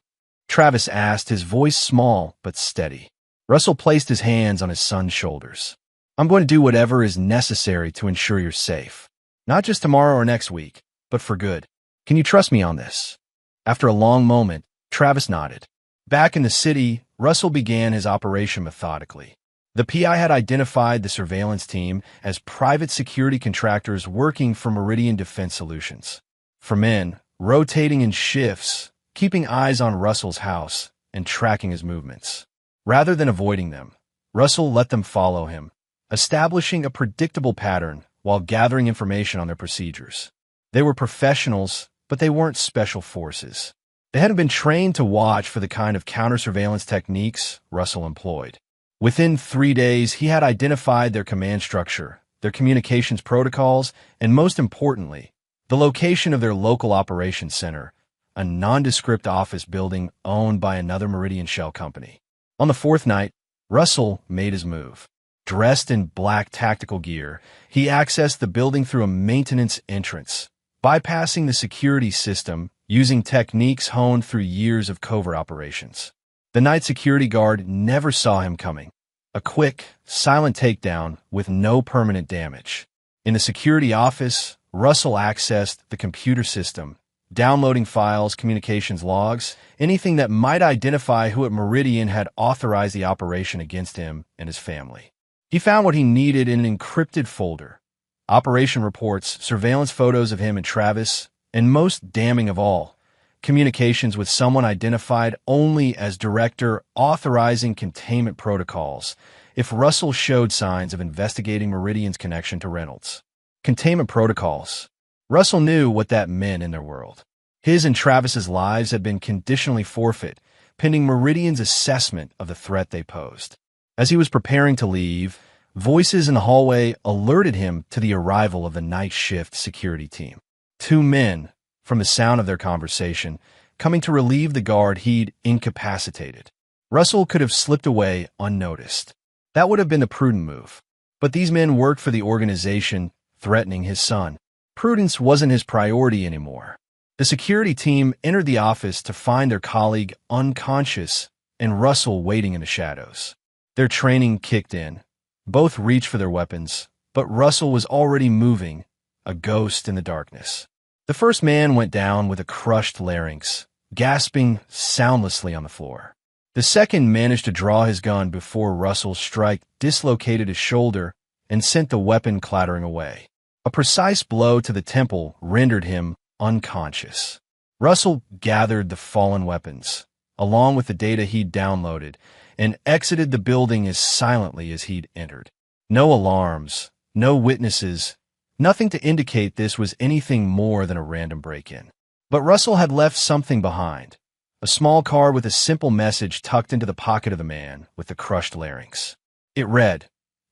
Travis asked, his voice small but steady. Russell placed his hands on his son's shoulders. "I'm going to do whatever is necessary to ensure you're safe. Not just tomorrow or next week, but for good. Can you trust me on this?" After a long moment, Travis nodded. Back in the city, Russell began his operation methodically. The PI had identified the surveillance team as private security contractors working for Meridian Defense Solutions. For men, rotating in shifts, keeping eyes on Russell's house and tracking his movements. Rather than avoiding them, Russell let them follow him, establishing a predictable pattern while gathering information on their procedures. They were professionals, but they weren't special forces. They hadn't been trained to watch for the kind of counter-surveillance techniques Russell employed. Within 3 days, he had identified their command structure, their communications protocols, and most importantly, the location of their local operations center, a nondescript office building owned by another Meridian shell company. On the 4th night, Russell made his move. Dressed in black tactical gear, he accessed the building through a maintenance entrance, bypassing the security system using techniques honed through years of covert operations. The night security guard never saw him coming. A quick, silent takedown with no permanent damage. In the security office, Russell accessed the computer system, downloading files, communications logs, anything that might identify who at Meridian had authorized the operation against him and his family. He found what he needed in an encrypted folder. Operation reports, surveillance photos of him and Travis, and most damning of all, communications with someone identified only as director authorizing containment protocols if Russell showed signs of investigating Meridian's connection to Reynolds. Containment protocols. Russell knew what that meant in their world. His and Travis's lives had been conditionally forfeit, pending Meridian's assessment of the threat they posed. As he was preparing to leave, voices in the hallway alerted him to the arrival of the night shift security team. 2 men, from the sound of their conversation, coming to relieve the guard he'd incapacitated. Russell could have slipped away unnoticed. That would have been the prudent move. But these men worked for the organization threatening his son. Prudence wasn't his priority anymore. The security team entered the office to find their colleague unconscious and Russell waiting in the shadows. Their training kicked in. Both reached for their weapons, but Russell was already moving, a ghost in the darkness. The first man went down with a crushed larynx, gasping soundlessly on the floor. The second managed to draw his gun before Russell's strike dislocated his shoulder and sent the weapon clattering away. A precise blow to the temple rendered him unconscious. Russell gathered the fallen weapons, along with the data he'd downloaded, and exited the building as silently as he'd entered. No alarms, no witnesses, nothing to indicate this was anything more than a random break-in. But Russell had left something behind, a small card with a simple message tucked into the pocket of the man with the crushed larynx. It read,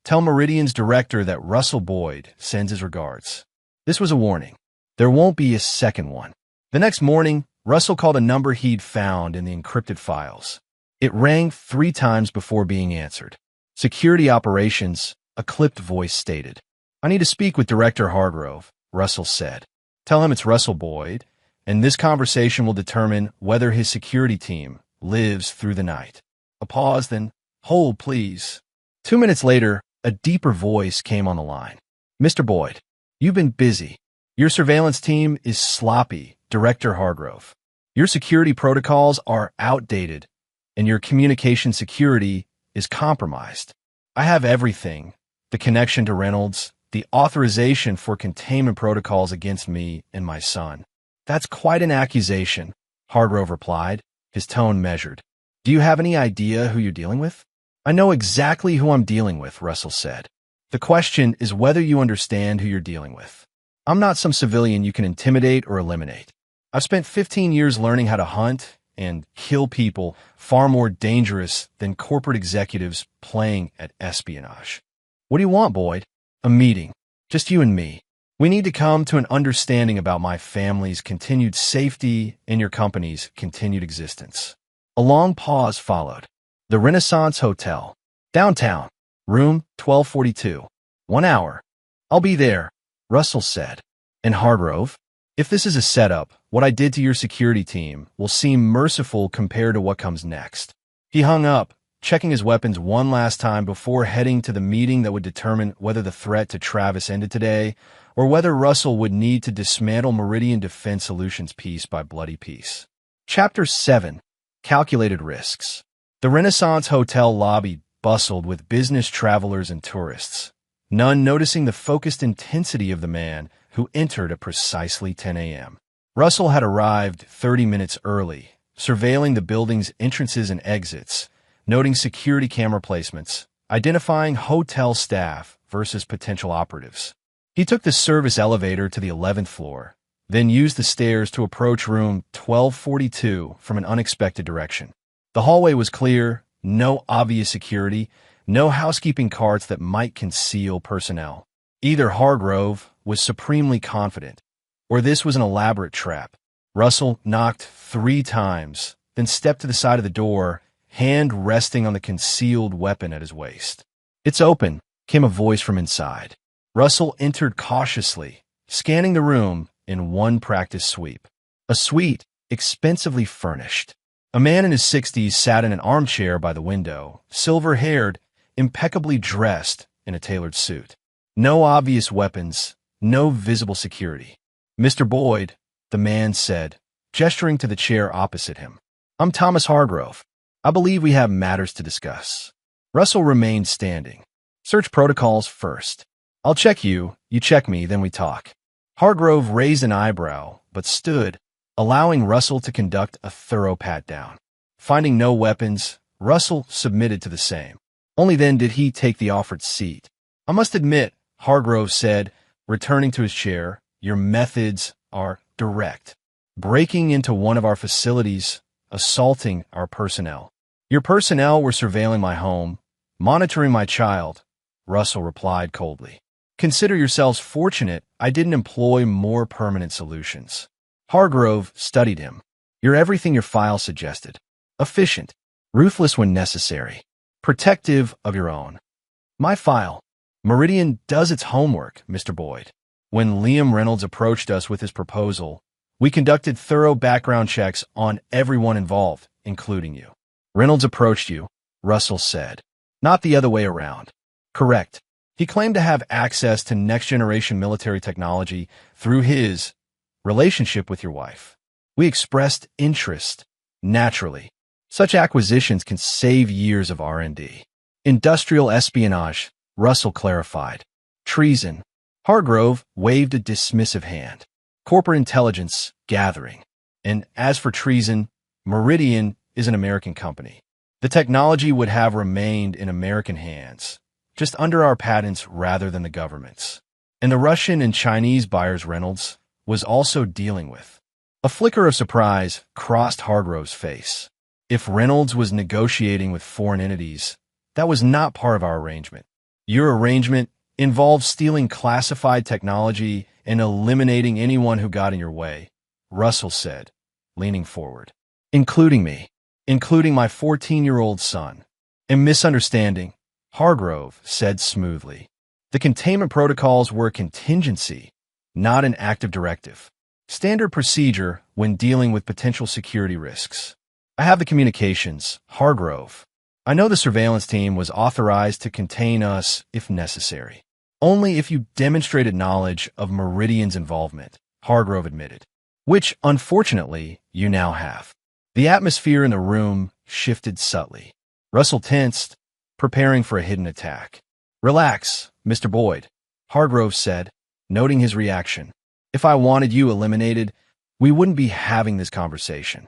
"Tell Meridian's director that Russell Boyd sends his regards." This was a warning. There won't be a second one. The next morning, Russell called a number he'd found in the encrypted files. It rang 3 times before being answered. Security operations, a clipped voice stated. "I need to speak with Director Hargrove," Russell said. "Tell him it's Russell Boyd, and this conversation will determine whether his security team lives through the night. A pause, then, hold, please. 2 minutes later, a deeper voice came on the line. Mr. Boyd, you've been busy. Your surveillance team is sloppy, Director Hargrove. Your security protocols are outdated, and your communication security is compromised. I have everything: the connection to Reynolds, the authorization for containment protocols against me and my son. That's quite an accusation, Hargrove replied, his tone measured. Do you have any idea who you're dealing with? I know exactly who I'm dealing with, Russell said. The question is whether you understand who you're dealing with. I'm not some civilian you can intimidate or eliminate. I've spent 15 years learning how to hunt and kill people far more dangerous than corporate executives playing at espionage. What do you want, Boyd? A meeting. Just you and me. We need to come to an understanding about my family's continued safety and your company's continued existence. A long pause followed. The Renaissance Hotel. Downtown. Room 1242. 1 hour. I'll be there, Russell said. And Hargrove? If this is a setup, what I did to your security team will seem merciful compared to what comes next. He hung up, checking his weapons one last time before heading to the meeting that would determine whether the threat to Travis ended today, or whether Russell would need to dismantle Meridian Defense Solutions piece by bloody piece. Chapter 7. Calculated Risks. The Renaissance Hotel lobby bustled with business travelers and tourists, none noticing the focused intensity of the man who entered at precisely 10 a.m. Russell had arrived 30 minutes early, surveilling the building's entrances and exits, noting security camera placements, identifying hotel staff versus potential operatives. He took the service elevator to the 11th floor, then used the stairs to approach room 1242 from an unexpected direction. The hallway was clear, no obvious security, no housekeeping carts that might conceal personnel. Either Hargrove was supremely confident, or this was an elaborate trap. Russell knocked 3 times, then stepped to the side of the door, hand resting on the concealed weapon at his waist. "It's open," came a voice from inside. Russell entered cautiously, scanning the room in one practice sweep. A suite, expensively furnished. A man in his 60s sat in an armchair by the window, silver-haired, impeccably dressed in a tailored suit. No obvious weapons, no visible security. "Mr. Boyd," the man said, gesturing to the chair opposite him. "I'm Thomas Hargrove. I believe we have matters to discuss." Russell remained standing. "Search protocols first. I'll check you, you check me, then we talk." Hargrove raised an eyebrow, but stood, allowing Russell to conduct a thorough pat-down. Finding no weapons, Russell submitted to the same. Only then did he take the offered seat. "I must admit," Hargrove said, returning to his chair, "your methods are direct. Breaking into one of our facilities, assaulting our personnel." "Your personnel were surveilling my home, monitoring my child," Russell replied coldly. "Consider yourselves fortunate I didn't employ more permanent solutions." Hargrove studied him. "You're everything your file suggested. Efficient, ruthless when necessary, protective of your own." "My file. Meridian does its homework, Mr. Boyd. When Liam Reynolds approached us with his proposal, we conducted thorough background checks on everyone involved, including you." "Reynolds approached you," Russell said. "Not the other way around." "Correct. He claimed to have access to next-generation military technology through his relationship with your wife. We expressed interest, naturally. Such acquisitions can save years of R&D. Industrial espionage, Russell clarified. Treason. Hargrove waved a dismissive hand. Corporate intelligence gathering. And as for treason, Meridian is an American company. The technology would have remained in American hands, just under our patents rather than the government's. And the Russian and Chinese buyers Reynolds was also dealing with. A flicker of surprise crossed Hargrove's face. If Reynolds was negotiating with foreign entities, that was not part of our arrangement. Your arrangement involved stealing classified technology and eliminating anyone who got in your way, Russell said, leaning forward. Including me, including my 14-year-old son. A misunderstanding, Hargrove said smoothly. The containment protocols were a contingency, not an active directive. Standard procedure when dealing with potential security risks. I have the communications, Hargrove. I know the surveillance team was authorized to contain us if necessary. Only if you demonstrated knowledge of Meridian's involvement, Hargrove admitted, which, unfortunately, you now have. The atmosphere in the room shifted subtly. Russell tensed, preparing for a hidden attack. Relax, Mr. Boyd, Hargrove said, noting his reaction. If I wanted you eliminated, we wouldn't be having this conversation.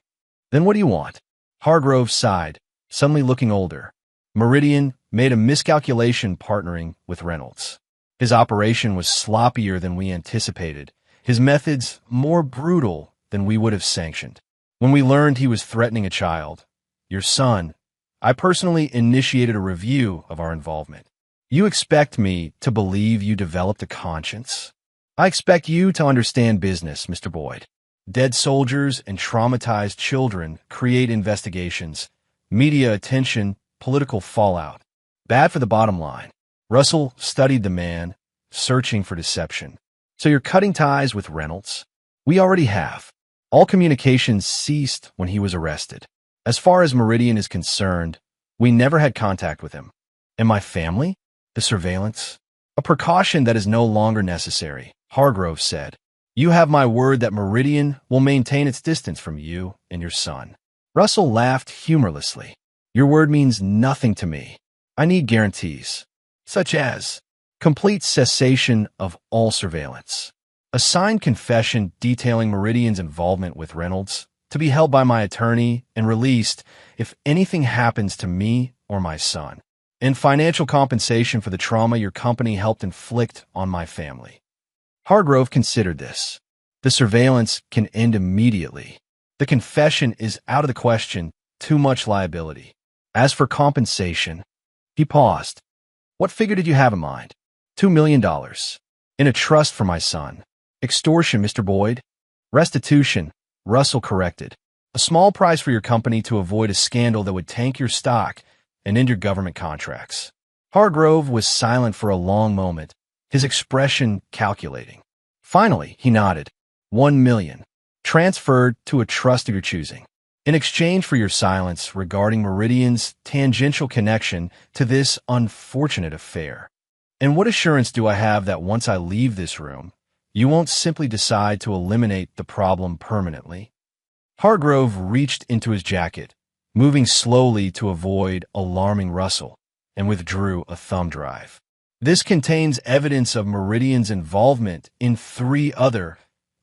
Then what do you want? Hargrove sighed, suddenly looking older. Meridian made a miscalculation partnering with Reynolds. His operation was sloppier than we anticipated, his methods more brutal than we would have sanctioned. When we learned he was threatening a child, your son, I personally initiated a review of our involvement. You expect me to believe you developed a conscience? I expect you to understand business, Mr. Boyd. Dead soldiers and traumatized children create investigations, media attention, political fallout. Bad for the bottom line. Russell studied the man, searching for deception. So you're cutting ties with Reynolds? We already have. All communications ceased when he was arrested. As far as Meridian is concerned, we never had contact with him. And my family? The surveillance? A precaution that is no longer necessary, Hargrove said. You have my word that Meridian will maintain its distance from you and your son. Russell laughed humorlessly. Your word means nothing to me. I need guarantees, such as complete cessation of all surveillance, a signed confession detailing Meridian's involvement with Reynolds, to be held by my attorney and released if anything happens to me or my son, and financial compensation for the trauma your company helped inflict on my family. Hargrove considered this. The surveillance can end immediately. The confession is out of the question, too much liability. As for compensation, he paused. What figure did you have in mind? $2 million. In a trust for my son. Extortion, Mr. Boyd. Restitution, Russell corrected. A small price for your company to avoid a scandal that would tank your stock and end your government contracts. Hargrove was silent for a long moment, his expression calculating. Finally, he nodded. $1 million. Transferred to a trust of your choosing. In exchange for your silence regarding Meridian's tangential connection to this unfortunate affair. And what assurance do I have that once I leave this room, you won't simply decide to eliminate the problem permanently? Hargrove reached into his jacket, moving slowly to avoid alarming Russell, and withdrew a thumb drive. This contains evidence of Meridian's involvement in 3 other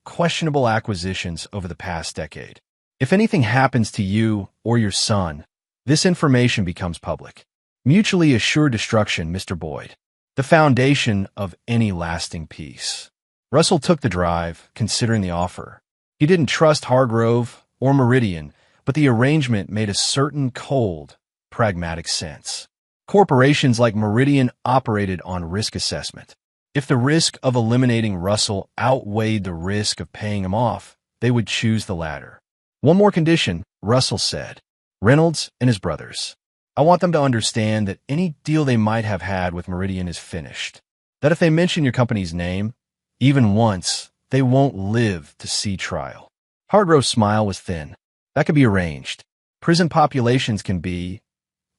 questionable acquisitions over the past decade. If anything happens to you or your son, this information becomes public. Mutually assured destruction, Mr. Boyd. The foundation of any lasting peace. Russell took the drive, considering the offer. He didn't trust Hargrove or Meridian, but the arrangement made a certain cold, pragmatic sense. Corporations like Meridian operated on risk assessment. If the risk of eliminating Russell outweighed the risk of paying him off, they would choose the latter. One more condition, Russell said. Reynolds and his brothers. I want them to understand that any deal they might have had with Meridian is finished. That if they mention your company's name, even once, they won't live to see trial. Hargrove's smile was thin. That could be arranged. Prison populations can be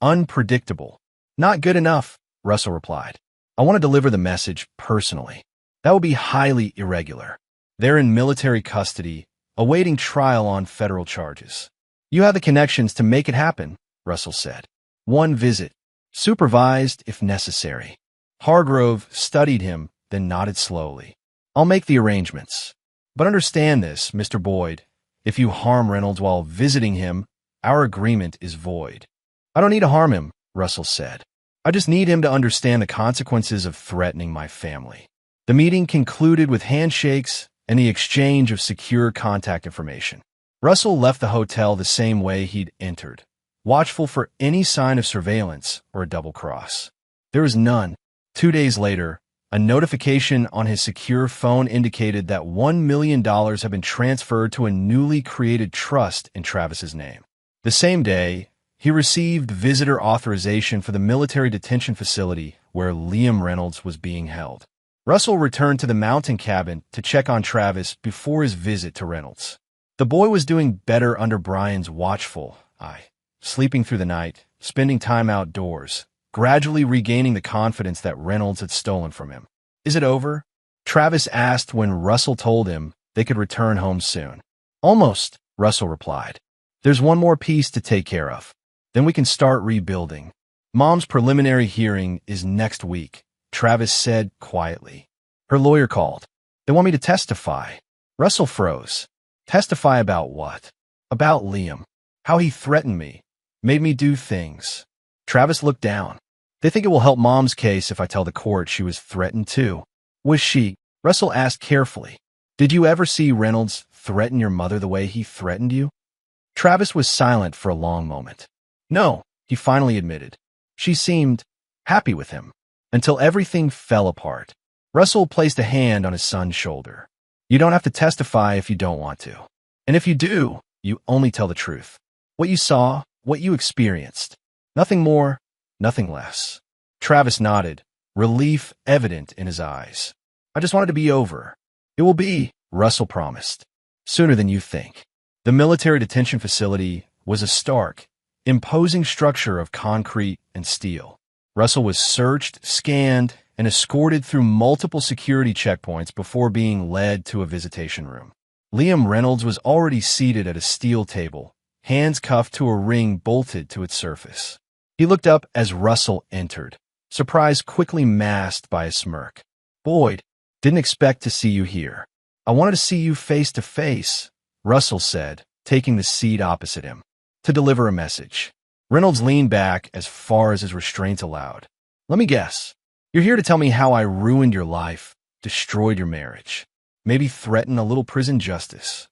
unpredictable. Not good enough, Russell replied. I want to deliver the message personally. That would be highly irregular. They're in military custody, awaiting trial on federal charges. You have the connections to make it happen, Russell said. One visit, supervised if necessary. Hargrove studied him, then nodded slowly. I'll make the arrangements. But understand this, Mr. Boyd. If you harm Reynolds while visiting him, our agreement is void. I don't need to harm him, Russell said. I just need him to understand the consequences of threatening my family. The meeting concluded with handshakes and the exchange of secure contact information. Russell left the hotel the same way he'd entered, watchful for any sign of surveillance or a double cross. There was none. 2 days later, a notification on his secure phone indicated that $1 million had been transferred to a newly created trust in Travis's name. The same day, he received visitor authorization for the military detention facility where Liam Reynolds was being held. Russell returned to the mountain cabin to check on Travis before his visit to Reynolds. The boy was doing better under Brian's watchful, sleeping through the night, spending time outdoors, gradually regaining the confidence that Reynolds had stolen from him. Is it over? Travis asked when Russell told him they could return home soon. Almost, Russell replied. There's one more piece to take care of. Then we can start rebuilding. Mom's preliminary hearing is next week, Travis said quietly. Her lawyer called. They want me to testify. Russell froze. Testify about what? About Liam. How he threatened me. Made me do things. Travis looked down. They think it will help Mom's case if I tell the court she was threatened too. Was she? Russell asked carefully. Did you ever see Reynolds threaten your mother the way he threatened you? Travis was silent for a long moment. No, he finally admitted. She seemed happy with him, until everything fell apart. Russell placed a hand on his son's shoulder. You don't have to testify if you don't want to. And if you do, you only tell the truth. What you saw, what you experienced. Nothing more, nothing less. Travis nodded, relief evident in his eyes. I just want it to be over. It will be, Russell promised. Sooner than you think. The military detention facility was a stark, imposing structure of concrete and steel. Russell was searched, scanned, and escorted through multiple security checkpoints before being led to a visitation room. Liam Reynolds was already seated at a steel table, hands cuffed to a ring bolted to its surface. He looked up as Russell entered, surprise quickly masked by a smirk. Boyd, didn't expect to see you here. I wanted to see you face to face, Russell said, taking the seat opposite him. To deliver a message. Reynolds leaned back as far as his restraints allowed. Let me guess. You're here to tell me how I ruined your life, destroyed your marriage, maybe threaten a little prison justice.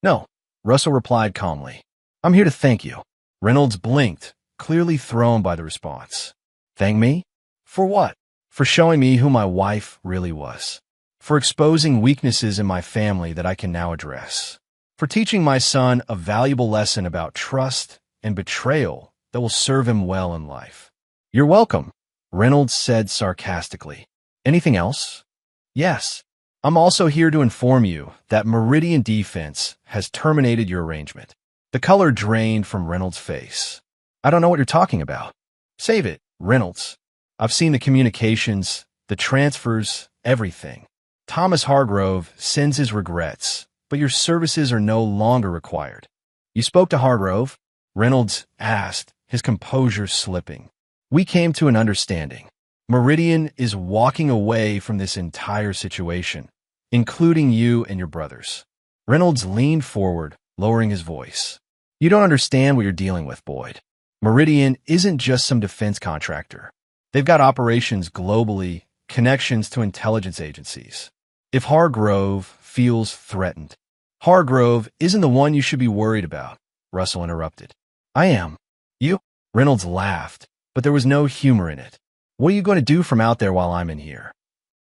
No, Russell replied calmly. I'm here to thank you. Reynolds blinked, clearly thrown by the response. Thank me? For what? For showing me who my wife really was. For exposing weaknesses in my family that I can now address. For teaching my son a valuable lesson about trust and betrayal that will serve him well in life. You're welcome, Reynolds said sarcastically. Anything else? Yes. I'm also here to inform you that Meridian Defense has terminated your arrangement. The color drained from Reynolds' face. I don't know what you're talking about. Save it, Reynolds. I've seen the communications, the transfers, everything. Thomas Hargrove sends his regrets, but your services are no longer required. You spoke to Hargrove? Reynolds asked, his composure slipping. We came to an understanding. Meridian is walking away from this entire situation, including you and your brothers. Reynolds leaned forward, lowering his voice. You don't understand what you're dealing with, Boyd. Meridian isn't just some defense contractor. They've got operations globally, connections to intelligence agencies. If Hargrove feels threatened, Hargrove isn't the one you should be worried about, Russell interrupted. I am. You? Reynolds laughed, but there was no humor in it. What are you going to do from out there while I'm in here?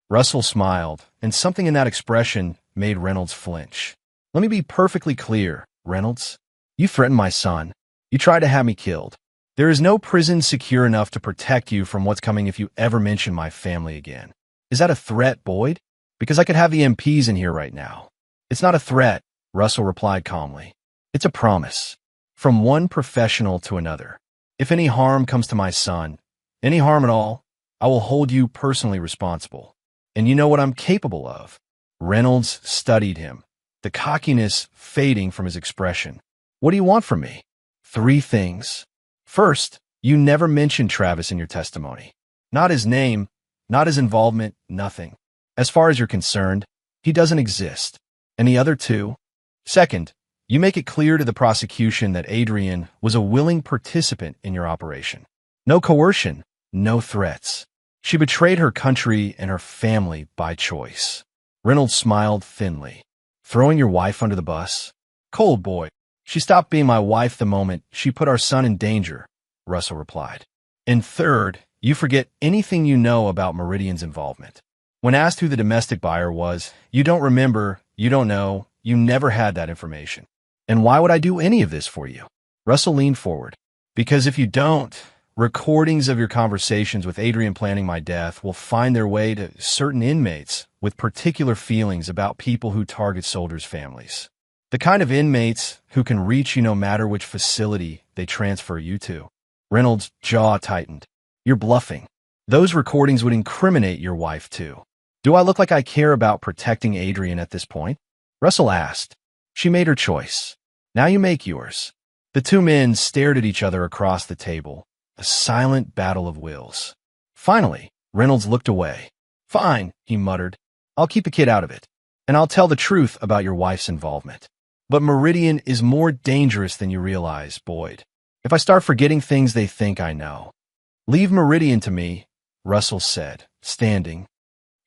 Russell smiled, and something in that expression made Reynolds flinch. Let me be perfectly clear, Reynolds. You threatened my son. You tried to have me killed. There is no prison secure enough to protect you from what's coming if you ever mention my family again. Is that a threat, Boyd? Because I could have the MPs in here right now. It's not a threat, Russell replied calmly. It's a promise. From one professional to another. If any harm comes to my son, any harm at all, I will hold you personally responsible. And you know what I'm capable of. Reynolds studied him, the cockiness fading from his expression. What do you want from me? 3 things. First, you never mentioned Travis in your testimony. Not his name, not his involvement, nothing. As far as you're concerned, he doesn't exist. And the other 2? Second, you make it clear to the prosecution that Adrian was a willing participant in your operation. No coercion, no threats. She betrayed her country and her family by choice. Reynolds smiled thinly. Throwing your wife under the bus? Cold, boy. She stopped being my wife the moment she put our son in danger, Russell replied. And third, you forget anything you know about Meridian's involvement. When asked who the domestic buyer was, you don't remember, you don't know, you never had that information. And why would I do any of this for you? Russell leaned forward. Because if you don't, recordings of your conversations with Adrian planning my death will find their way to certain inmates with particular feelings about people who target soldiers' families. The kind of inmates who can reach you no matter which facility they transfer you to. Reynolds' jaw tightened. You're bluffing. Those recordings would incriminate your wife, too. Do I look like I care about protecting Adrian at this point? Russell asked. She made her choice. Now you make yours. The two men stared at each other across the table, a silent battle of wills. Finally, Reynolds looked away. Fine, he muttered. I'll keep the kid out of it, and I'll tell the truth about your wife's involvement. But Meridian is more dangerous than you realize, Boyd. If I start forgetting things they think I know. Leave Meridian to me, Russell said, standing.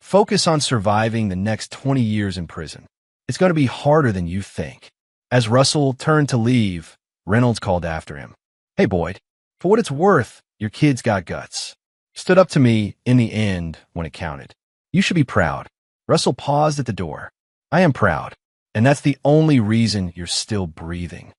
Focus on surviving the next 20 years in prison. It's going to be harder than you think. As Russell turned to leave, Reynolds called after him. Hey, Boyd, for what it's worth, your kid's got guts. Stood up to me in the end when it counted. You should be proud. Russell paused at the door. I am proud, and that's the only reason you're still breathing.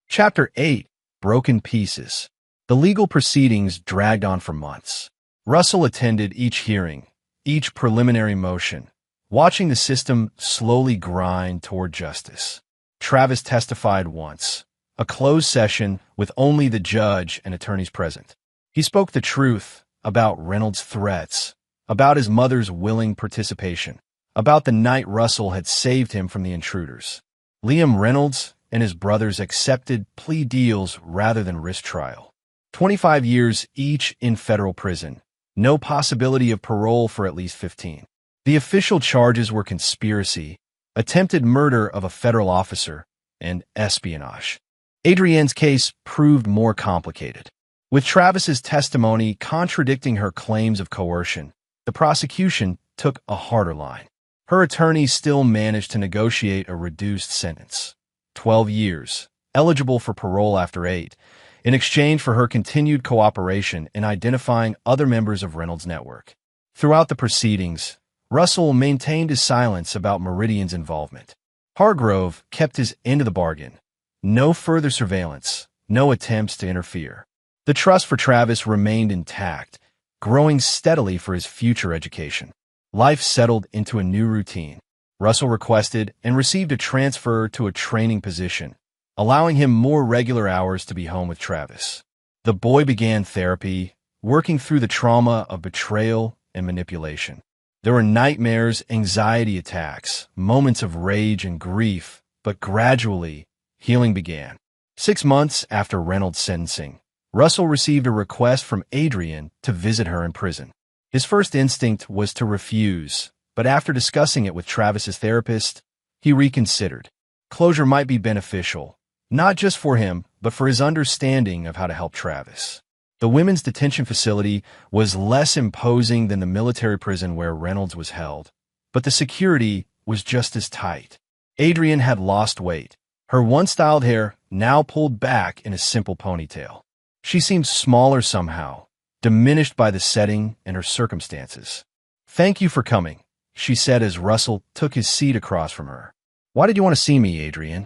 Chapter 8, Broken Pieces. The legal proceedings dragged on for months. Russell attended each hearing, each preliminary motion, watching the system slowly grind toward justice. Travis testified once, a closed session with only the judge and attorneys present. He spoke the truth about Reynolds' threats, about his mother's willing participation, about the night Russell had saved him from the intruders. Liam Reynolds and his brothers accepted plea deals rather than risk trial. 25 years each in federal prison, no possibility of parole for at least 15. The official charges were conspiracy, attempted murder of a federal officer, and espionage. Adrienne's case proved more complicated. With Travis's testimony contradicting her claims of coercion, the prosecution took a harder line. Her attorney still managed to negotiate a reduced sentence, 12 years, eligible for parole after 8, in exchange for her continued cooperation in identifying other members of Reynolds' network. Throughout the proceedings, Russell maintained his silence about Meridian's involvement. Hargrove kept his end of the bargain. No further surveillance, no attempts to interfere. The trust for Travis remained intact, growing steadily for his future education. Life settled into a new routine. Russell requested and received a transfer to a training position, allowing him more regular hours to be home with Travis. The boy began therapy, working through the trauma of betrayal and manipulation. There were nightmares, anxiety attacks, moments of rage and grief, but gradually, healing began. 6 months after Reynolds' sentencing, Russell received a request from Adrian to visit her in prison. His first instinct was to refuse, but after discussing it with Travis's therapist, he reconsidered. Closure might be beneficial, not just for him, but for his understanding of how to help Travis. The women's detention facility was less imposing than the military prison where Reynolds was held, but the security was just as tight. Adrienne had lost weight, her once styled hair now pulled back in a simple ponytail. She seemed smaller somehow, diminished by the setting and her circumstances. Thank you for coming, she said as Russell took his seat across from her. Why did you want to see me, Adrienne?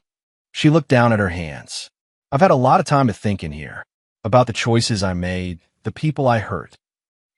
She looked down at her hands. I've had a lot of time to think in here, about the choices I made, the people I hurt.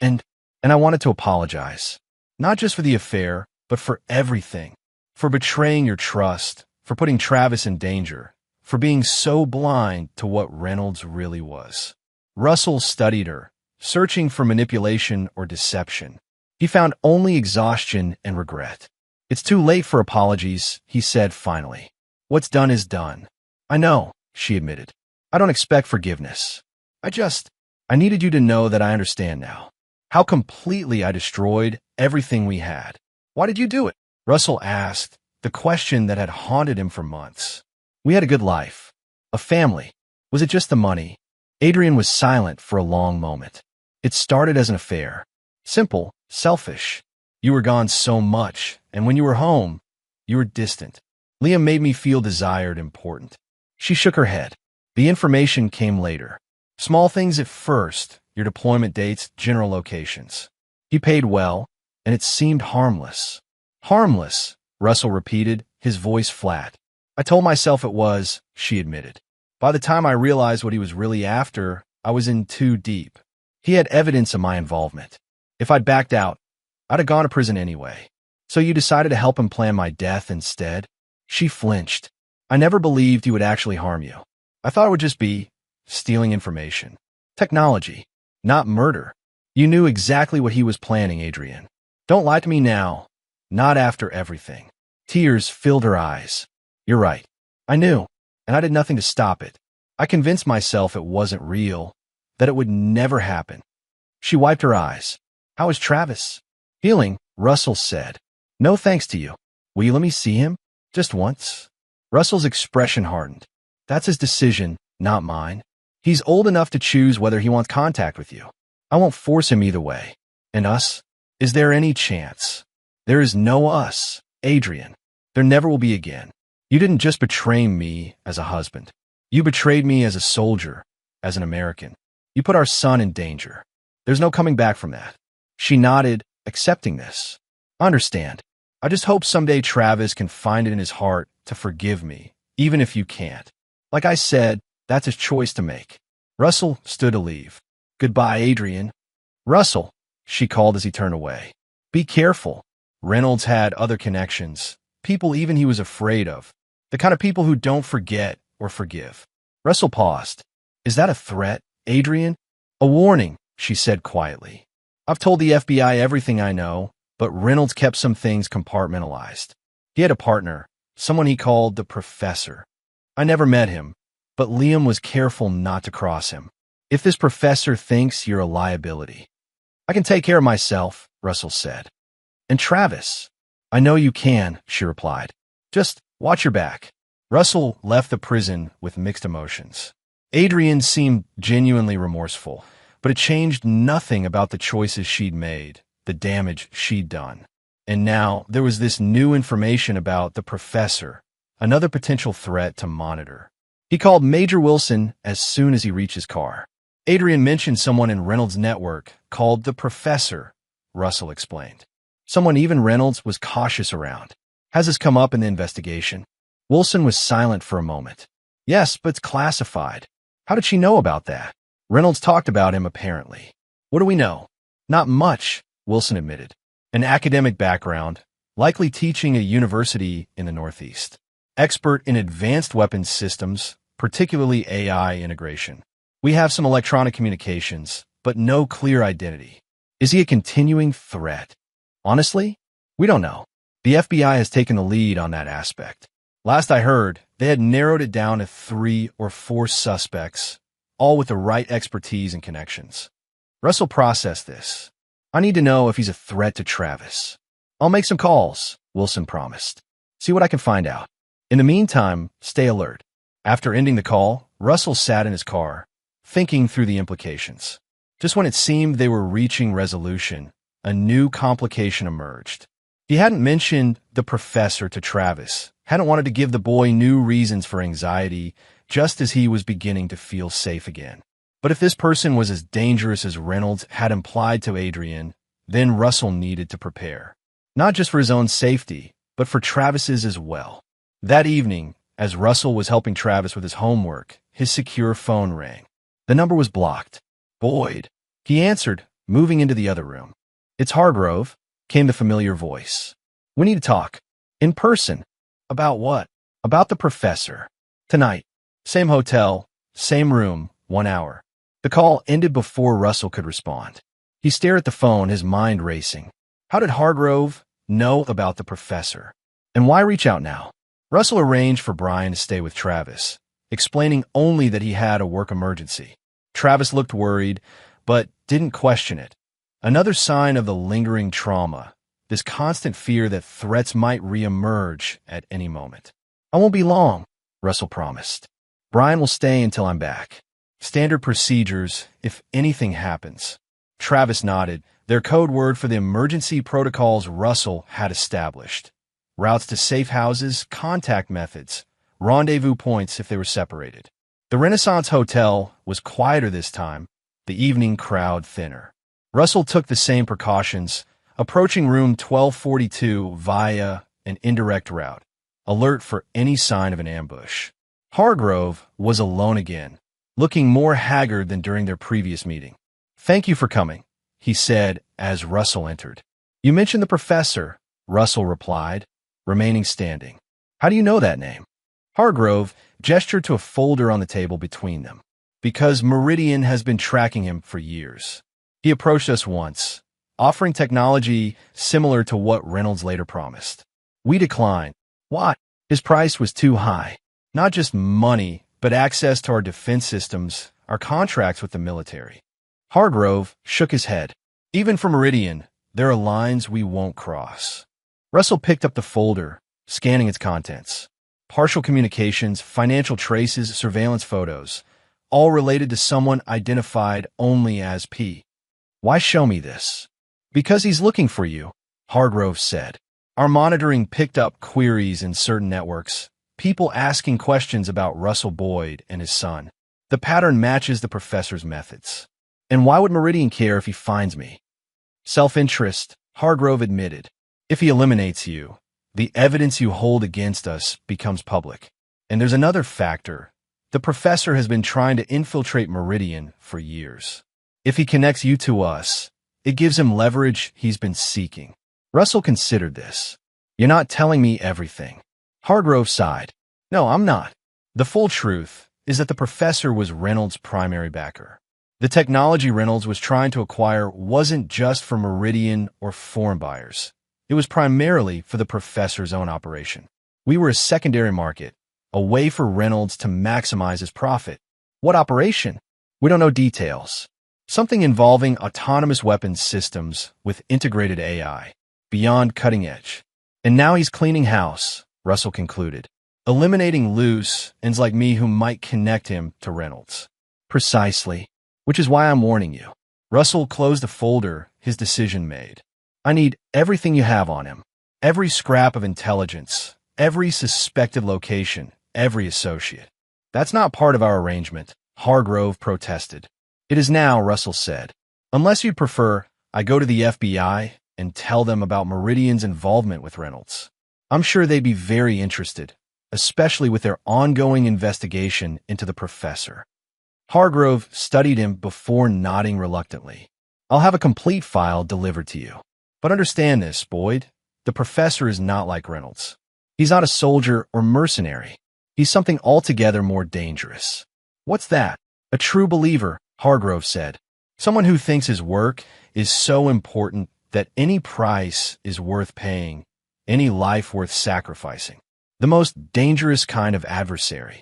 And I wanted to apologize. Not just for the affair, but for everything. For betraying your trust, for putting Travis in danger, for being so blind to what Reynolds really was. Russell studied her, searching for manipulation or deception. He found only exhaustion and regret. It's too late for apologies, he said finally. What's done is done. I know, she admitted. I don't expect forgiveness. I needed you to know that I understand now. How completely I destroyed everything we had. Why did you do it? Russell asked, the question that had haunted him for months. We had a good life. A family. Was it just the money? Adrienne was silent for a long moment. It started as an affair. Simple, selfish. You were gone so much, and when you were home, you were distant. Liam made me feel desired, important. She shook her head. The information came later. Small things at first, your deployment dates, general locations. He paid well, and it seemed harmless. Harmless, Russell repeated, his voice flat. I told myself it was, she admitted. By the time I realized what he was really after, I was in too deep. He had evidence of my involvement. If I'd backed out, I'd have gone to prison anyway. So you decided to help him plan my death instead? She flinched. I never believed he would actually harm you. I thought it would just be stealing information. Technology, not murder. You knew exactly what he was planning, Adrian. Don't lie to me now. Not after everything. Tears filled her eyes. You're right. I knew, and I did nothing to stop it. I convinced myself it wasn't real, that it would never happen. She wiped her eyes. How is Travis? Healing, Russell said. No thanks to you. Will you let me see him? Just once? Russell's expression hardened. That's his decision, not mine. He's old enough to choose whether he wants contact with you. I won't force him either way. And us? Is there any chance? There is no us, Adrian. There never will be again. You didn't just betray me as a husband. You betrayed me as a soldier, as an American. You put our son in danger. There's no coming back from that. She nodded, accepting this. I understand. I just hope someday Travis can find it in his heart to forgive me, even if you can't. Like I said, that's his choice to make. Russell stood to leave. Goodbye, Adrian. Russell, she called as he turned away. Be careful. Reynolds had other connections, people even he was afraid of, the kind of people who don't forget or forgive. Russell paused. Is that a threat, Adrian? A warning, she said quietly. I've told the FBI everything I know, but Reynolds kept some things compartmentalized. He had a partner, someone he called the Professor. I never met him, but Liam was careful not to cross him. If this professor thinks you're a liability. I can take care of myself, Russell said. And Travis? I know you can, she replied. Just watch your back. Russell left the prison with mixed emotions. Adrian seemed genuinely remorseful, but it changed nothing about the choices she'd made, the damage she'd done. And now there was this new information about the professor, another potential threat to monitor. He called Major Wilson as soon as he reached his car. Adrian mentioned someone in Reynolds' network called the Professor, Russell explained. Someone even Reynolds was cautious around. Has this come up in the investigation? Wilson was silent for a moment. Yes, but it's classified. How did she know about that? Reynolds talked about him, apparently. What do we know? Not much, Wilson admitted. An academic background, likely teaching at a university in the Northeast. Expert in advanced weapons systems, particularly AI integration. We have some electronic communications, but no clear identity. Is he a continuing threat? Honestly, we don't know. The FBI has taken the lead on that aspect. Last I heard, they had narrowed it down to 3 or 4 suspects, all with the right expertise and connections. Russell processed this. I need to know if he's a threat to Travis. I'll make some calls, Wilson promised. See what I can find out. In the meantime, stay alert. After ending the call, Russell sat in his car, thinking through the implications. Just when it seemed they were reaching resolution, a new complication emerged. He hadn't mentioned the professor to Travis, hadn't wanted to give the boy new reasons for anxiety, just as he was beginning to feel safe again. But if this person was as dangerous as Reynolds had implied to Adrian, then Russell needed to prepare. Not just for his own safety, but for Travis's as well. That evening, as Russell was helping Travis with his homework, his secure phone rang. The number was blocked. Boyd. He answered, moving into the other room. It's Hargrove, came the familiar voice. We need to talk. In person. About what? About the professor. Tonight. Same hotel, same room, 1 hour. The call ended before Russell could respond. He stared at the phone, his mind racing. How did Hargrove know about the professor? And why reach out now? Russell arranged for Brian to stay with Travis, explaining only that he had a work emergency. Travis looked worried, but didn't question it. Another sign of the lingering trauma, this constant fear that threats might reemerge at any moment. I won't be long, Russell promised. Brian will stay until I'm back. Standard procedures if anything happens. Travis nodded, their code word for the emergency protocols Russell had established. Routes to safe houses, contact methods, rendezvous points if they were separated. The Renaissance Hotel was quieter this time, the evening crowd thinner. Russell took the same precautions, approaching room 1242 via an indirect route, alert for any sign of an ambush. Hargrove was alone again, looking more haggard than during their previous meeting. Thank you for coming, he said as Russell entered. You mentioned the professor, Russell replied, remaining standing. How do you know that name? Hargrove gestured to a folder on the table between them. Because Meridian has been tracking him for years. He approached us once, offering technology similar to what Reynolds later promised. We declined. Why? His price was too high. Not just money, but access to our defense systems, our contracts with the military. Hargrove shook his head. Even for Meridian, there are lines we won't cross. Russell picked up the folder, scanning its contents. Partial communications, financial traces, surveillance photos, all related to someone identified only as P. Why show me this? Because he's looking for you, Hargrove said. Our monitoring picked up queries in certain networks, people asking questions about Russell Boyd and his son. The pattern matches the professor's methods. And why would Meridian care if he finds me? Self-interest, Hargrove admitted. If he eliminates you, the evidence you hold against us becomes public. And there's another factor. The professor has been trying to infiltrate Meridian for years. If he connects you to us, it gives him leverage he's been seeking. Russell considered this. You're not telling me everything. Hargrove sighed. No, I'm not. The full truth is that the professor was Reynolds' primary backer. The technology Reynolds was trying to acquire wasn't just for Meridian or foreign buyers. It was primarily for the professor's own operation. We were a secondary market, a way for Reynolds to maximize his profit. What operation? We don't know details. Something involving autonomous weapons systems with integrated AI, beyond cutting edge. And now he's cleaning house, Russell concluded, eliminating loose ends like me who might connect him to Reynolds. Precisely. Which is why I'm warning you. Russell closed the folder, his decision made. I need everything you have on him. Every scrap of intelligence, every suspected location, every associate. That's not part of our arrangement, Hargrove protested. It is now, Russell said. Unless you'd prefer, I go to the FBI and tell them about Meridian's involvement with Reynolds. I'm sure they'd be very interested, especially with their ongoing investigation into the professor. Hargrove studied him before nodding reluctantly. I'll have a complete file delivered to you. But understand this, Boyd. The professor is not like Reynolds. He's not a soldier or mercenary. He's something altogether more dangerous. What's that? A true believer, Hargrove said. Someone who thinks his work is so important that any price is worth paying, any life worth sacrificing. The most dangerous kind of adversary.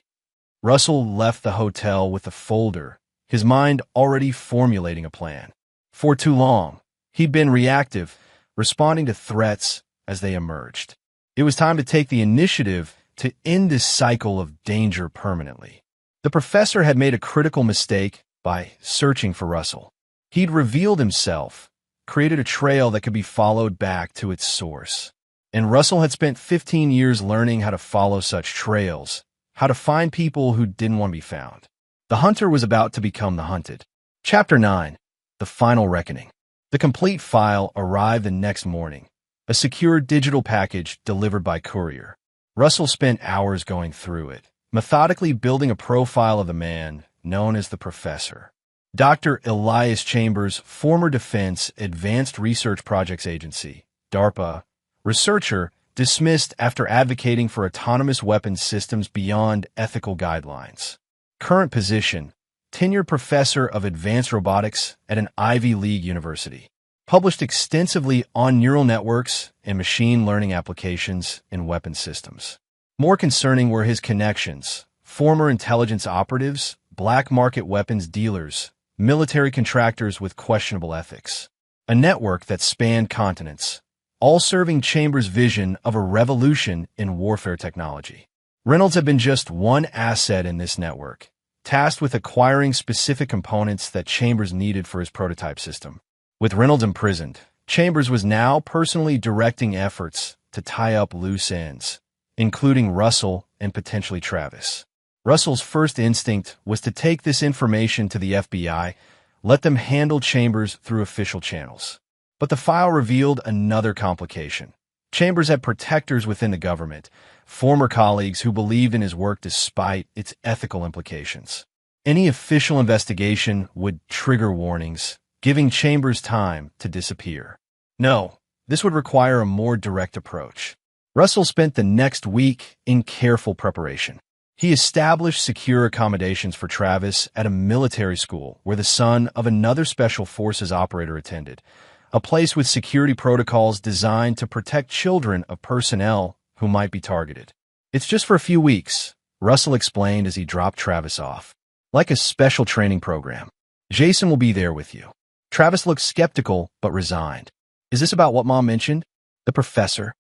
Russell left the hotel with a folder, his mind already formulating a plan. For too long, he'd been reactive, responding to threats as they emerged. It was time to take the initiative to end this cycle of danger permanently. The professor had made a critical mistake by searching for Russell. He'd revealed himself, created a trail that could be followed back to its source. And Russell had spent 15 years learning how to follow such trails, how to find people who didn't want to be found. The hunter was about to become the hunted. Chapter 9. The Final Reckoning. The complete file arrived the next morning, a secure digital package delivered by courier. Russell spent hours going through it, methodically building a profile of the man known as the professor. Dr. Elias Chambers, former Defense Advanced Research Projects Agency, DARPA, researcher, dismissed after advocating for autonomous weapons systems beyond ethical guidelines. Current position, tenured professor of advanced robotics at an Ivy League university. Published extensively on neural networks and machine learning applications in weapons systems. More concerning were his connections, former intelligence operatives, black market weapons dealers, military contractors with questionable ethics. A network that spanned continents, all serving Chambers' vision of a revolution in warfare technology. Reynolds had been just one asset in this network, tasked with acquiring specific components that Chambers needed for his prototype system. With Reynolds imprisoned, Chambers was now personally directing efforts to tie up loose ends, including Russell and potentially Travis. Russell's first instinct was to take this information to the FBI, let them handle Chambers through official channels. But the file revealed another complication. Chambers had protectors within the government, former colleagues who believed in his work despite its ethical implications. Any official investigation would trigger warnings, giving Chambers time to disappear. No, this would require a more direct approach. Russell spent the next week in careful preparation. He established secure accommodations for Travis at a military school where the son of another Special Forces operator attended, a place with security protocols designed to protect children of personnel who might be targeted. It's just for a few weeks, Russell explained as he dropped Travis off. Like a special training program. Jason will be there with you. Travis looked skeptical but resigned. Is this about what Mom mentioned? The professor?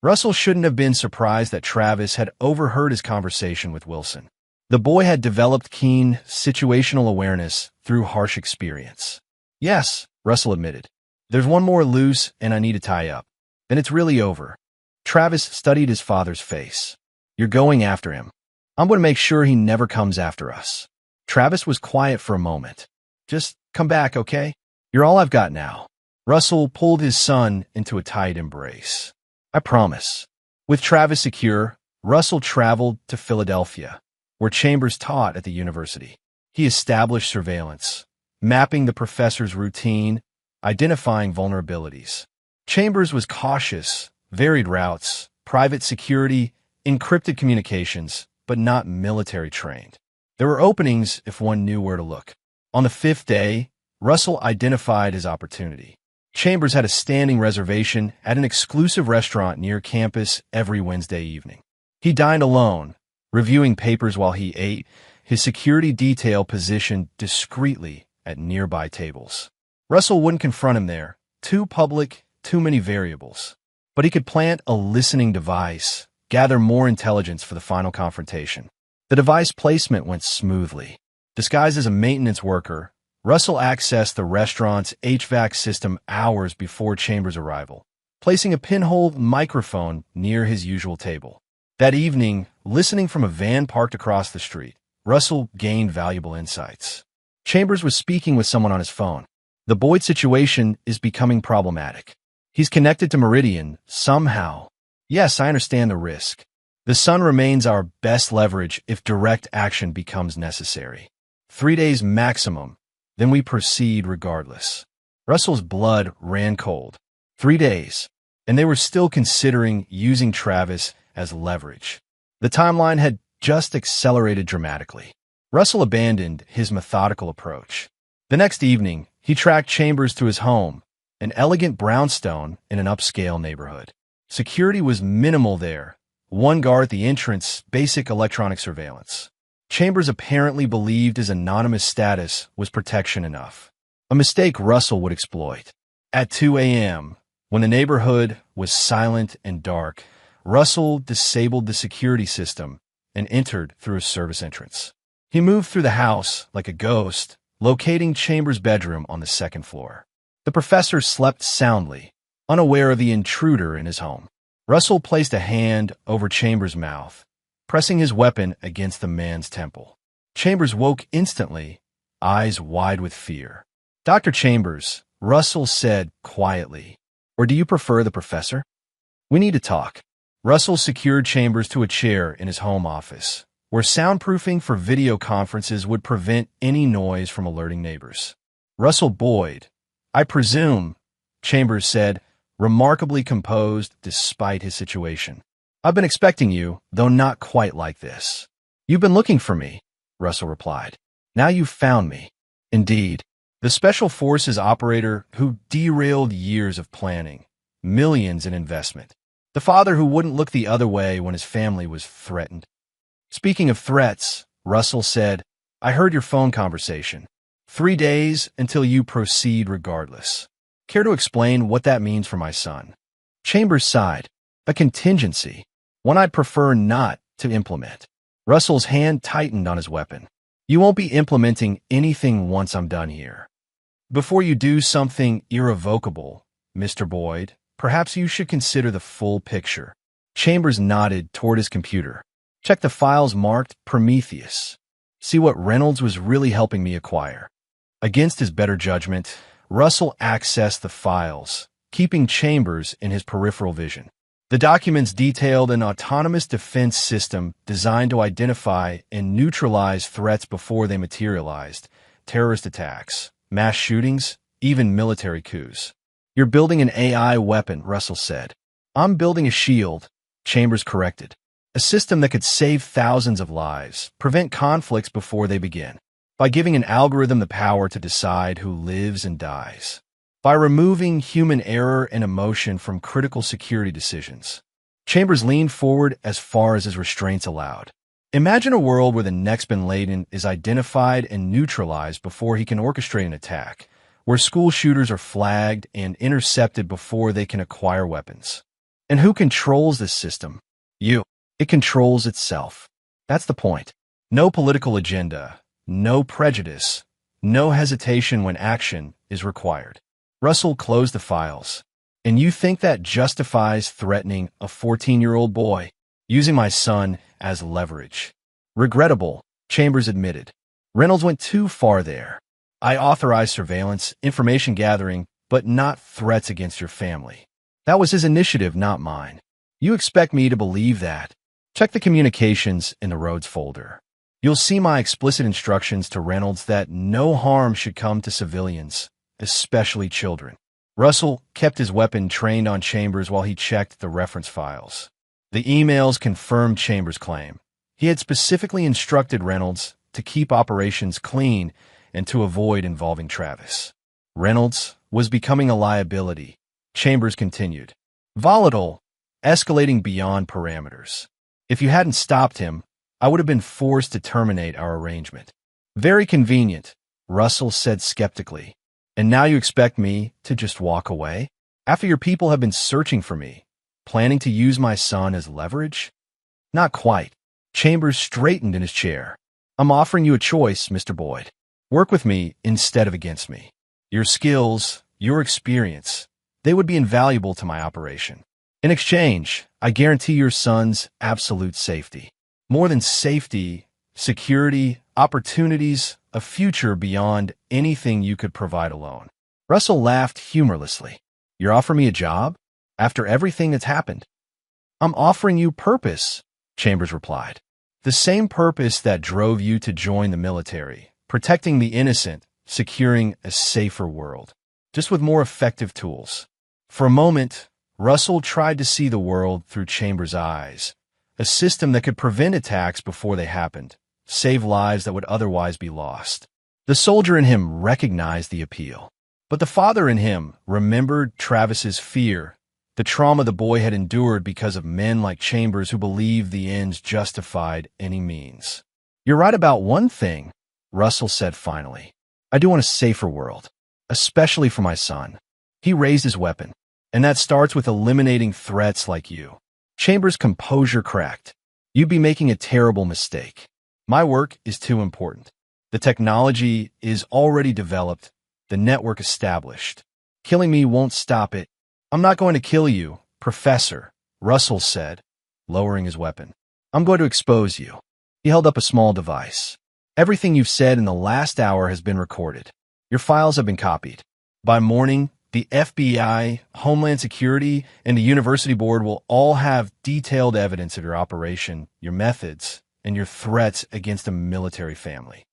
Russell shouldn't have been surprised that Travis had overheard his conversation with Wilson. The boy had developed keen situational awareness through harsh experience. Yes, Russell admitted. There's one more loose and I need to tie up. Then it's really over. Travis studied his father's face. You're going after him. I'm going to make sure he never comes after us. Travis was quiet for a moment. Just come back, okay? You're all I've got now. Russell pulled his son into a tight embrace. I promise. With Travis secure, Russell traveled to Philadelphia, where Chambers taught at the university. He established surveillance, mapping the professor's routine, identifying vulnerabilities. Chambers was cautious, varied routes, private security, encrypted communications, but not military trained. There were openings if one knew where to look. On the fifth day, Russell identified his opportunity. Chambers had a standing reservation at an exclusive restaurant near campus every Wednesday evening. He dined alone, reviewing papers while he ate, his security detail positioned discreetly at nearby tables. Russell wouldn't confront him there. Too public, too many variables. But he could plant a listening device, gather more intelligence for the final confrontation. The device placement went smoothly. Disguised as a maintenance worker, Russell accessed the restaurant's HVAC system hours before Chambers' arrival, placing a pinhole microphone near his usual table. That evening, listening from a van parked across the street, Russell gained valuable insights. Chambers was speaking with someone on his phone. The Boyd situation is becoming problematic. He's connected to Meridian somehow. Yes, I understand the risk. The sun remains our best leverage if direct action becomes necessary. 3 days maximum. Then we proceed regardless. Russell's blood ran cold. 3 days, and they were still considering using Travis as leverage. The timeline had just accelerated dramatically. Russell abandoned his methodical approach. The next evening, he tracked Chambers to his home, an elegant brownstone in an upscale neighborhood. Security was minimal there. One guard at the entrance, basic electronic surveillance. Chambers apparently believed his anonymous status was protection enough, a mistake Russell would exploit. At 2 a.m., when the neighborhood was silent and dark, Russell disabled the security system and entered through a service entrance. He moved through the house like a ghost, locating Chambers' bedroom on the second floor. The professor slept soundly, unaware of the intruder in his home. Russell placed a hand over Chambers' mouth, pressing his weapon against the man's temple. Chambers woke instantly, eyes wide with fear. Dr. Chambers, Russell said quietly, or do you prefer the professor? We need to talk. Russell secured Chambers to a chair in his home office, where soundproofing for video conferences would prevent any noise from alerting neighbors. Russell Boyd, I presume, Chambers said, remarkably composed despite his situation. I've been expecting you, though not quite like this. You've been looking for me, Russell replied. Now you've found me. Indeed, the Special Forces operator who derailed years of planning, millions in investment. The father who wouldn't look the other way when his family was threatened. Speaking of threats, Russell said, I heard your phone conversation. 3 days until you proceed regardless. Care to explain what that means for my son? Chambers sighed. A contingency. One I'd prefer not to implement. Russell's hand tightened on his weapon. You won't be implementing anything once I'm done here. Before you do something irrevocable, Mr. Boyd, perhaps you should consider the full picture. Chambers nodded toward his computer. Check the files marked Prometheus. See what Reynolds was really helping me acquire. Against his better judgment, Russell accessed the files, keeping Chambers in his peripheral vision. The documents detailed an autonomous defense system designed to identify and neutralize threats before they materialized, terrorist attacks, mass shootings, even military coups. You're building an AI weapon, Russell said. I'm building a shield, Chambers corrected. A system that could save thousands of lives, prevent conflicts before they begin, by giving an algorithm the power to decide who lives and dies, by removing human error and emotion from critical security decisions. Chambers leaned forward as far as his restraints allowed. Imagine a world where the next bin Laden is identified and neutralized before he can orchestrate an attack, where school shooters are flagged and intercepted before they can acquire weapons. And who controls this system? You. It controls itself. That's the point. No political agenda, no prejudice, no hesitation when action is required. Russell closed the files. And you think that justifies threatening a 14-year-old boy, using my son as leverage? Regrettable, Chambers admitted. Reynolds went too far there. I authorized surveillance, information gathering, but not threats against your family. That was his initiative, not mine. You expect me to believe that? Check the communications in the Rhodes folder. You'll see my explicit instructions to Reynolds that no harm should come to civilians, especially children. Russell kept his weapon trained on Chambers while he checked the reference files. The emails confirmed Chambers' claim. He had specifically instructed Reynolds to keep operations clean and to avoid involving Travis. Reynolds was becoming a liability. Chambers continued. Volatile, escalating beyond parameters. If you hadn't stopped him, I would have been forced to terminate our arrangement. Very convenient, Russell said skeptically. And now you expect me to just walk away? After your people have been searching for me, planning to use my son as leverage? Not quite. Chambers straightened in his chair. I'm offering you a choice, Mr. Boyd. Work with me instead of against me. Your skills, your experience, they would be invaluable to my operation. In exchange, I guarantee your son's absolute safety. More than safety, security, opportunities, a future beyond anything you could provide alone. Russell laughed humorlessly. You're offering me a job? After everything that's happened? I'm offering you purpose, Chambers replied. The same purpose that drove you to join the military, protecting the innocent, securing a safer world, just with more effective tools. For a moment, Russell tried to see the world through Chambers' eyes, a system that could prevent attacks before they happened, save lives that would otherwise be lost. The soldier in him recognized the appeal, but the father in him remembered Travis's fear, the trauma the boy had endured because of men like Chambers who believed the ends justified any means. You're right about one thing, Russell said finally. I do want a safer world, especially for my son. He raised his weapon, and that starts with eliminating threats like you. Chambers' composure cracked. You'd be making a terrible mistake. My work is too important. The technology is already developed, the network established. Killing me won't stop it. I'm not going to kill you, Professor, Russell said, lowering his weapon. I'm going to expose you. He held up a small device. Everything you've said in the last hour has been recorded. Your files have been copied. By morning, the FBI, Homeland Security, and the University Board will all have detailed evidence of your operation, your methods, and your threats against a military family.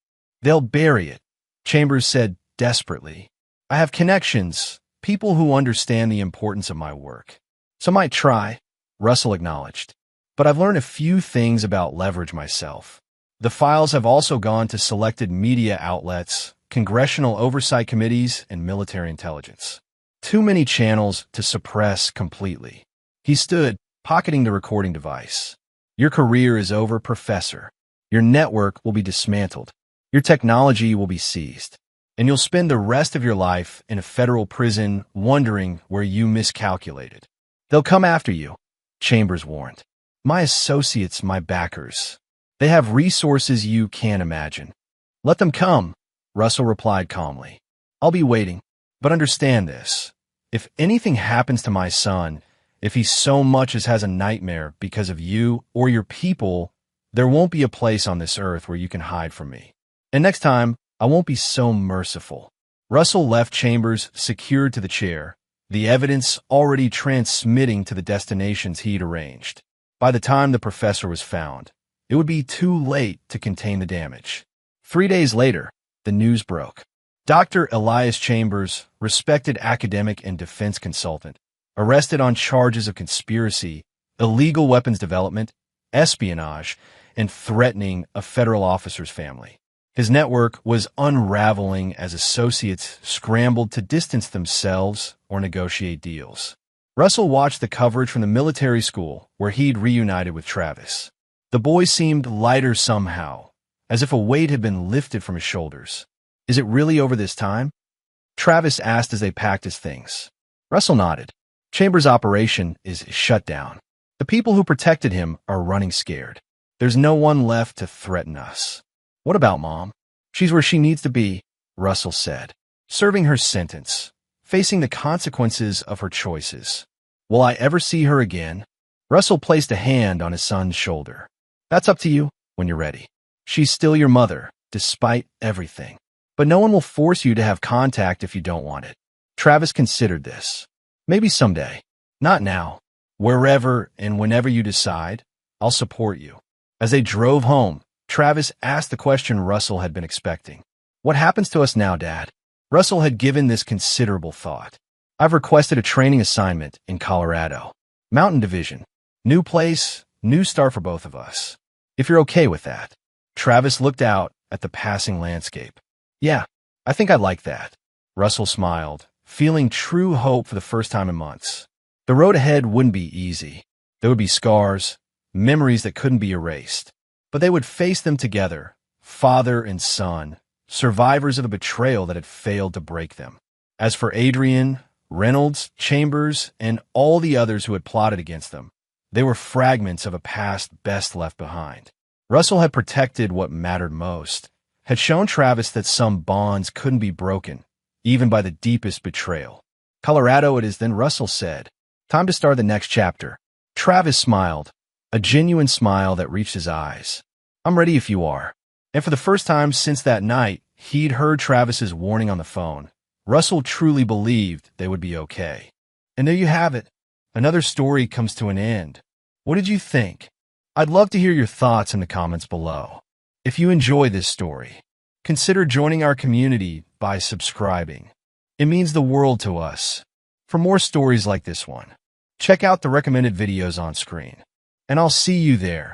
They'll bury it, Chambers said desperately. I have connections, people who understand the importance of my work. Some might try, Russell acknowledged. But I've learned a few things about leverage myself. The files have also gone to selected media outlets, congressional oversight committees, and military intelligence. Too many channels to suppress completely. He stood, pocketing the recording device. Your career is over, Professor. Your network will be dismantled. Your technology will be seized. And you'll spend the rest of your life in a federal prison wondering where you miscalculated. They'll come after you, Chambers warned. My associates, my backers. They have resources you can't imagine. Let them come, Russell replied calmly. I'll be waiting. But understand this. If anything happens to my son, if he so much as has a nightmare because of you or your people, there won't be a place on this earth where you can hide from me. And next time, I won't be so merciful. Russell left Chambers secured to the chair, the evidence already transmitting to the destinations he'd arranged. By the time the professor was found, it would be too late to contain the damage. 3 days later, the news broke. Dr. Elias Chambers, respected academic and defense consultant, arrested on charges of conspiracy, illegal weapons development, espionage, and threatening a federal officer's family. His network was unraveling as associates scrambled to distance themselves or negotiate deals. Russell watched the coverage from the military school where he'd reunited with Travis. The boy seemed lighter somehow, as if a weight had been lifted from his shoulders. "Is it really over this time?" Travis asked as they packed his things. Russell nodded. "Chambers' operation is shut down. The people who protected him are running scared. There's no one left to threaten us." "What about Mom?" "She's where she needs to be," Russell said, serving her sentence, facing the consequences of her choices. "Will I ever see her again?" Russell placed a hand on his son's shoulder. "That's up to you when you're ready. She's still your mother, despite everything. But no one will force you to have contact if you don't want it." Travis considered this. "Maybe someday. Not now. Wherever and whenever you decide, I'll support you." As they drove home, Travis asked the question Russell had been expecting. "What happens to us now, Dad?" Russell had given this considerable thought. "I've requested a training assignment in Colorado. Mountain Division. New place, new start for both of us. If you're okay with that." Travis looked out at the passing landscape. "Yeah, I think I'd like that." Russell smiled, feeling true hope for the first time in months. The road ahead wouldn't be easy. There would be scars, memories that couldn't be erased. But they would face them together, father and son, survivors of a betrayal that had failed to break them. As for Adrian, Reynolds, Chambers, and all the others who had plotted against them, they were fragments of a past best left behind. Russell had protected what mattered most, had shown Travis that some bonds couldn't be broken, even by the deepest betrayal. "Colorado it is then," Russell said. "Time to start the next chapter." Travis smiled, a genuine smile that reached his eyes. "I'm ready if you are." And for the first time since that night, he'd heard Travis's warning on the phone. Russell truly believed they would be okay. And there you have it. Another story comes to an end. What did you think? I'd love to hear your thoughts in the comments below. If you enjoy this story, consider joining our community by subscribing. It means the world to us. For more stories like this one, check out the recommended videos on screen. And I'll see you there.